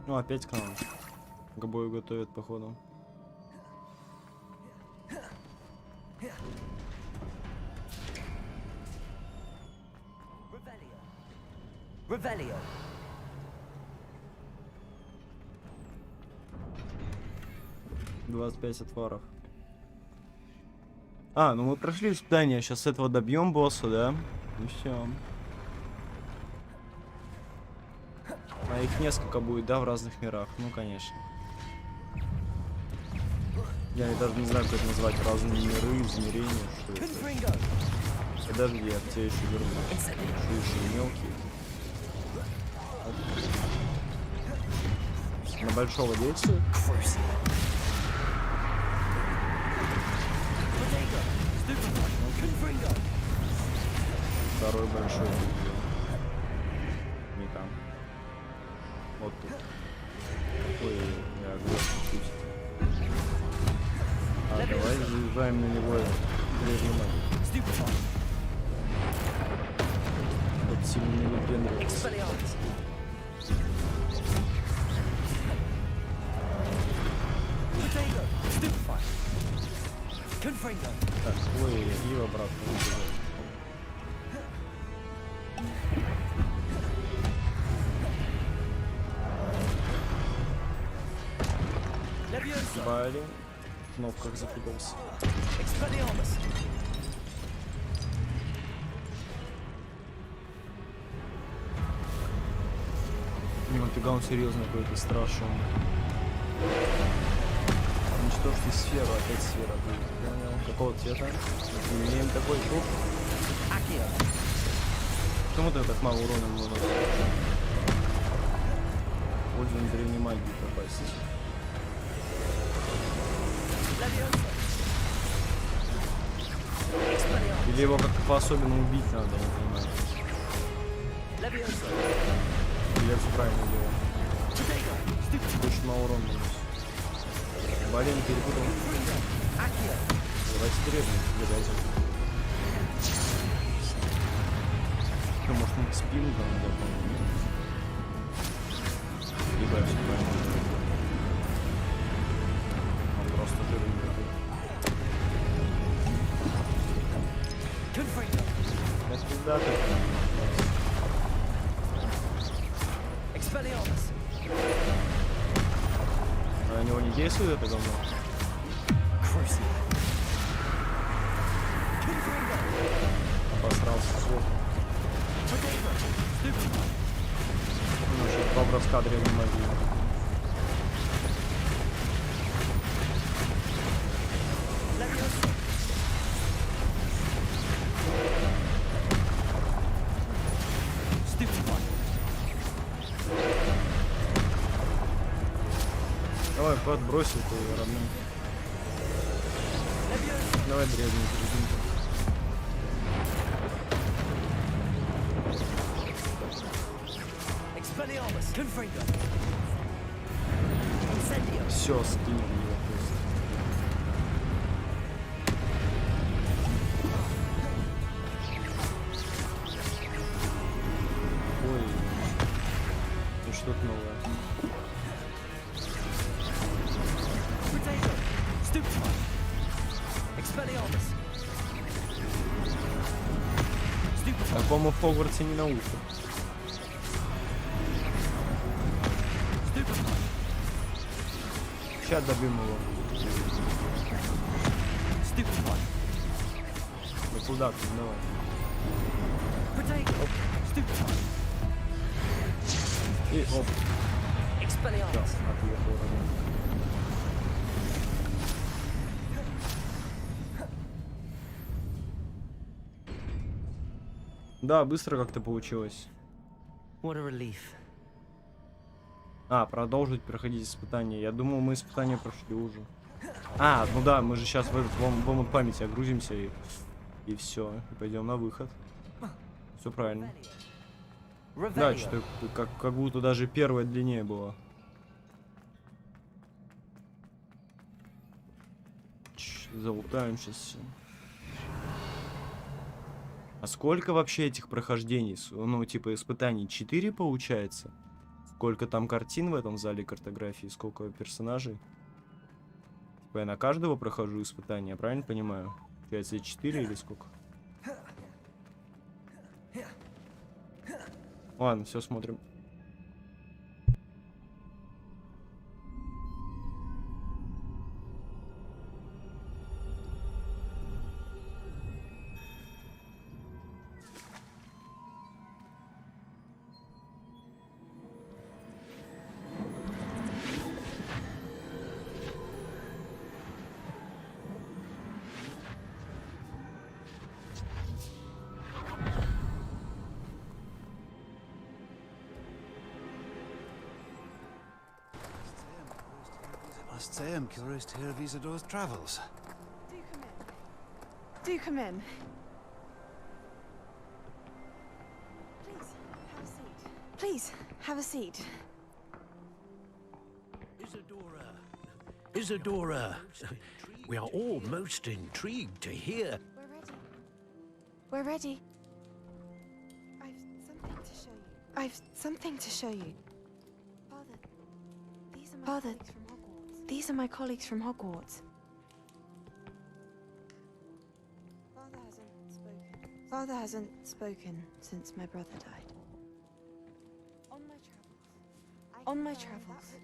S1: Ну, опять к нам. К бою готовят, походу.
S4: Revelio.
S1: 25 отваров. А, ну мы прошли испытание. Сейчас этого добьем босса, да? И все. А их несколько будет, да, в разных мирах? Ну, конечно. Я даже не знаю, как это назвать. Разные миры, измерения, что это. Подожди, я в тебя еще верну. Шуши мелкие. На большого действия. Второй большой. Не там. Вот тут. Ой, я оглох чуть-чуть. А давай заезжаем на него прежней магией. Вот сильно не выпендривается. Так, ой, и обратно. Блин, в кнопках запутался. Нафига он серьезно какой-то страшный. Уничтожьте сферу, опять сфера будет. Понял. Какого цвета? Имеем такой круг. Почему ты так мало урона наносишь? Пользуем древней магией попасть. Или его как-то по-особенному убить надо, я не понимаю. Или я все правильно делаю. Очень мало урона наносит. Блин, перепутал. Давайте древние, глядайте. Что, может мы спину там надо, по-моему? Либо я все правильно делаю. Он просто жирный такой. Я пизда ты. А на него не действует это говно? Обосрался звук. Ну, сейчас два броска древней магии. Что отбросил-то его, родной? Давай древний серединку. Все, скинь его просто. Ой, ну что-то новое. А, по-моему, в Хогвартсе не научат. Сейчас добьем его. Ну куда ты? Давай. Оп. И оп. Все, отъехал. Да, быстро как-то получилось.
S4: What a relief.
S1: А, продолжить проходить испытания. Я думал, мы испытания прошли уже. А, ну да, мы же сейчас в этот в омут памяти огрузимся и все. И пойдем на выход. Все правильно. Да, что-то как будто даже первое длиннее было. Залутаем сейчас все. А сколько вообще этих прохождений? Ну, типа, испытаний 4 получается? Сколько там картин в этом зале картографии? Сколько персонажей? Типа, я на каждого прохожу испытания, я правильно понимаю? Получается 4 или сколько? Ладно, все, смотрим.
S17: Must say I'm curious to hear of Isadora's travels.
S2: Do come in. Please, have a seat.
S13: Isadora, we are all most intrigued to hear.
S2: We're ready. I've something to show you. Father, these are my colleagues from Hogwarts. Father hasn't spoken since my brother died. On my travels,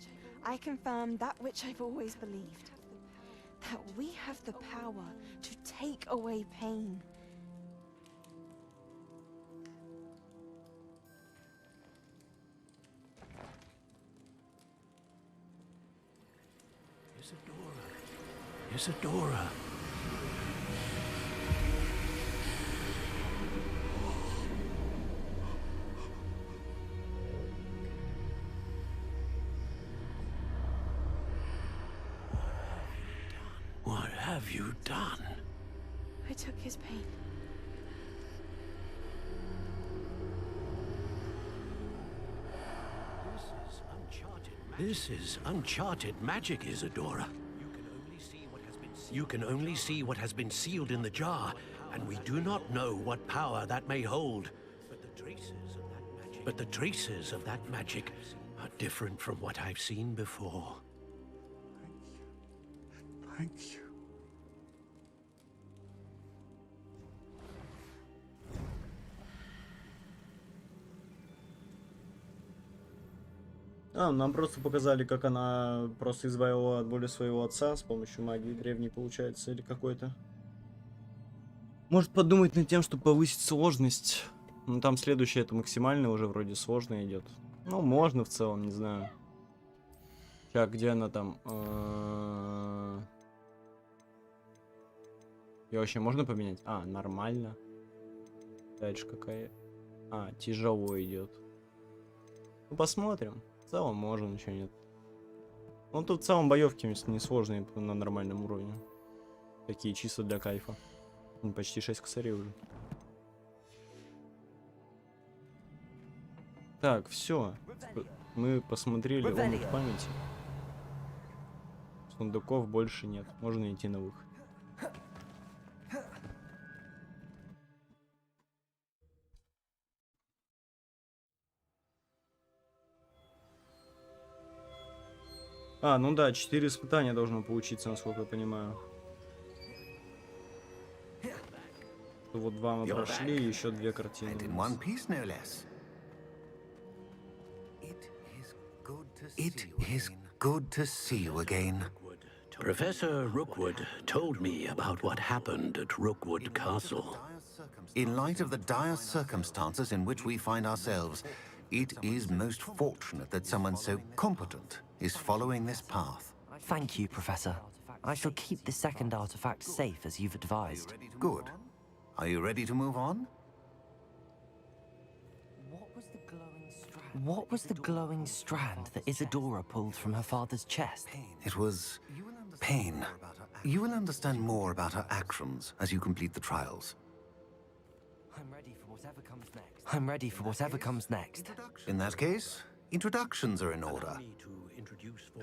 S2: I confirm that which I've always believed. That we have the power to take away pain.
S13: Isadora. What have you done?
S2: I took his pain.
S13: This is uncharted magic, Isadora. You can only see what has been sealed in the jar, and we do not know what power that may hold. But the traces of that magic are different from what I've seen before.
S17: Thank you.
S1: Нам просто показали, как она просто избавила от боли своего отца с помощью магии древней, получается, или какой-то. Может подумать над тем, чтобы повысить сложность. Ну там следующее, это максимально уже вроде сложно идет. Ну, можно в целом, не знаю. Так, где она там? И вообще можно поменять? А, нормально. Дальше какая? А, тяжело идет. Ну, посмотрим. В целом можно, ничего нет. Ну тут в целом боевки несложные на нормальном уровне. Такие чисто для кайфа. Почти 6 косарей уже. Так, все. Мы посмотрели омут памяти. Сундуков больше нет. Можно идти на выход. А, ну да, 4 испытания должно получиться, насколько я понимаю. Вот 2 мы прошли, и еще 2 картины.
S15: It is good to see you again.
S13: Professor Rookwood told me about what happened at Rookwood Castle.
S15: In light of the dire circumstances in which we find ourselves, it is most fortunate that someone so competent is following this path.
S4: Thank you, Professor. I shall keep the second artifact safe as you've advised.
S15: Good. Are you ready to move on?
S4: What was the glowing strand that Isadora pulled from her father's chest?
S15: It was pain. You will understand more about her actions as you complete the trials.
S4: I'm ready for whatever comes next. I'm ready for whatever comes next.
S15: In that case, introductions are in order.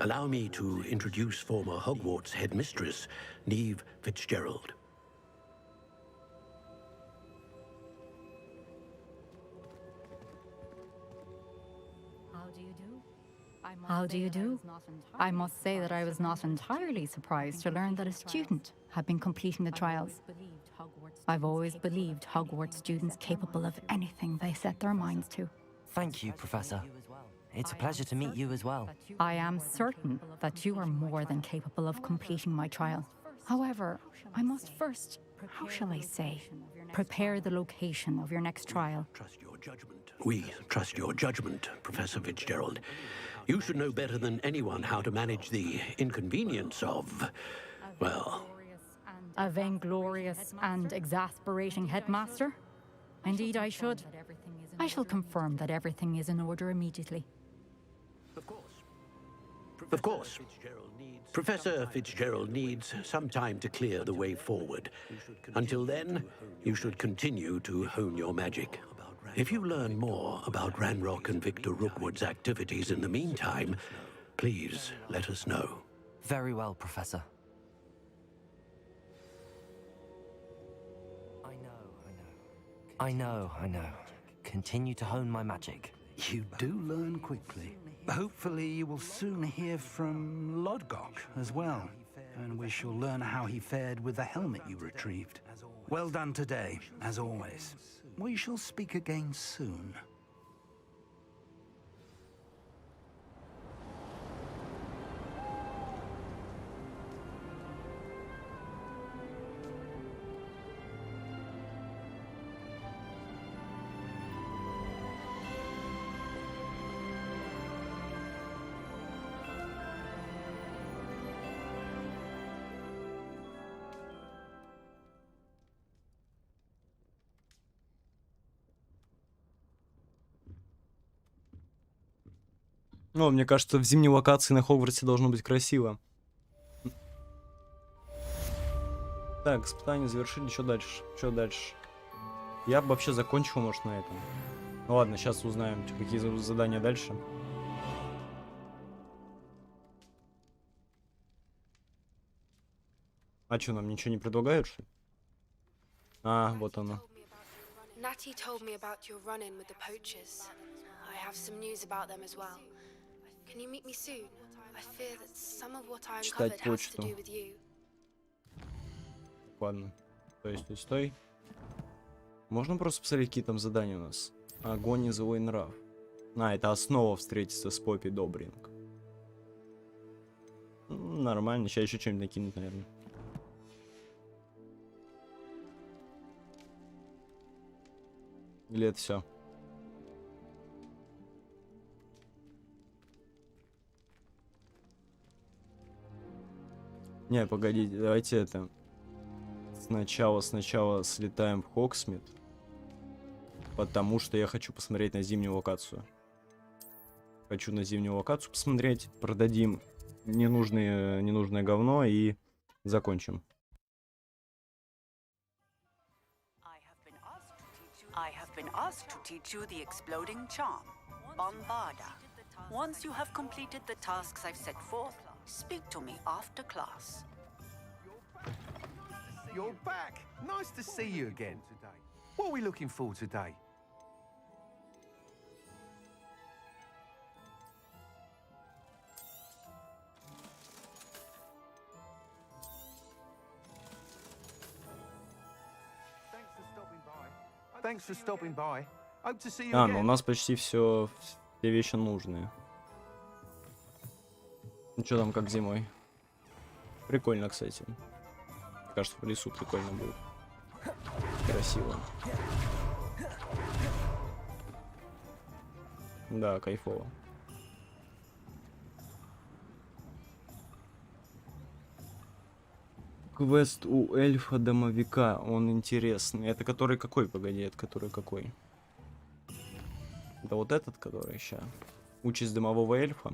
S13: Allow me to introduce former Hogwarts headmistress, Neve Fitzgerald.
S18: How do you do? I must say that I was not entirely surprised to learn that a student had been completing the trials. I've always believed Hogwarts students capable of anything they set their minds to.
S4: Thank you, Professor. It's a pleasure to meet you as well.
S18: I am certain that you are more than capable of completing my trial. However, I must first, how shall I say, prepare the location of your next trial.
S13: We trust your judgment, Professor Fitzgerald. You should know better than anyone how to manage the inconvenience of, well...
S18: A vainglorious and exasperating headmaster? Indeed, I should. I shall confirm that everything is in order immediately.
S13: Of course. Professor Fitzgerald needs some time to clear the way forward. Until then, you should continue to hone your magic. If you learn more about Ranrock and Victor Rookwood's activities in the meantime, please let us know.
S4: Very well, Professor. I know. Continue to hone my magic.
S8: You do learn quickly. Hopefully you will soon hear from Lodgok as well, and we shall learn how he fared with the helmet you retrieved. Well done today, as always. We shall speak again soon.
S1: Ну, мне кажется, в зимней локации на Хогвартсе должно быть красиво. Так, испытание завершили. Что дальше? Что дальше? Я бы вообще закончил, может, на этом. Ну ладно, сейчас узнаем, какие задания дальше. А что, нам ничего не предлагают, что ли? А, вот оно.
S19: Natty told me about your run-in with the poachers. I have some news about them as well. Can you meet me soon? I fear that some of what I uncovered has to do with you.
S1: Ладно. Стой. Можно просто посмотреть, какие там задания у нас? Огонь и злой нрав. А, это основа встретиться с Поппи Добринг. Нормально, сейчас еще что-нибудь накинуть, наверное. Или это все? Не, погодите, давайте это... Сначала слетаем в Хоксмит. Потому что я хочу посмотреть на зимнюю локацию. Хочу на зимнюю локацию посмотреть. Продадим ненужное говно и закончим.
S20: I have been asked to teach you the exploding charm, Bombarda. Once you have completed the tasks I've set forth, speak to me after class.
S3: You're back. Nice to see you again. What are we looking for today? Thanks for stopping by. Hope to see you
S1: А, ну у
S3: again.
S1: нас почти все вещи нужные. Ну что там, как зимой? Прикольно, кстати. Мне кажется, в лесу прикольно будет. Красиво. Да, кайфово. Квест у эльфа-домовика, он интересный. Это который какой, погоди, это который какой? Да вот этот, который сейчас. Участь домового эльфа.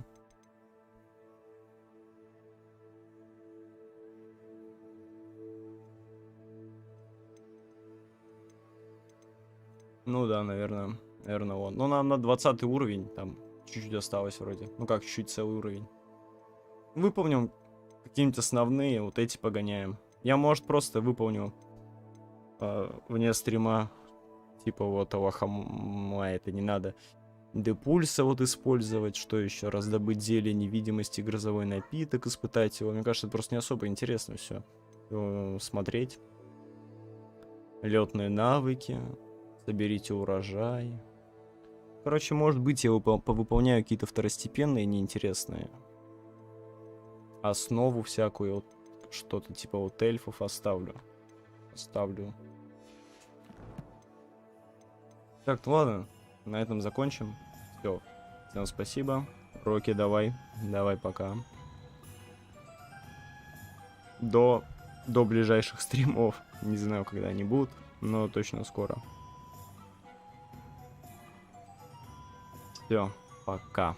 S1: Ну да, наверное он. Но нам на 20 уровень, там чуть-чуть осталось вроде. Ну как, чуть-чуть целый уровень. Выполним какие-нибудь основные, вот эти погоняем. Я, может, просто выполню вне стрима, типа вот Аллахама, это не надо. Депульса вот использовать, что еще? Раздобыть зелье невидимости, грозовой напиток, испытать его. Мне кажется, это просто не особо интересно все. Смотреть. Летные навыки. Соберите урожай. Короче, может быть, я повыполняю какие-то второстепенные, неинтересные. Основу всякую, вот, что-то типа вот эльфов оставлю. Так, ну ладно, на этом закончим. Все, всем спасибо. Роки, давай, пока. До ближайших стримов. Не знаю, когда они будут, но точно скоро. Все, пока.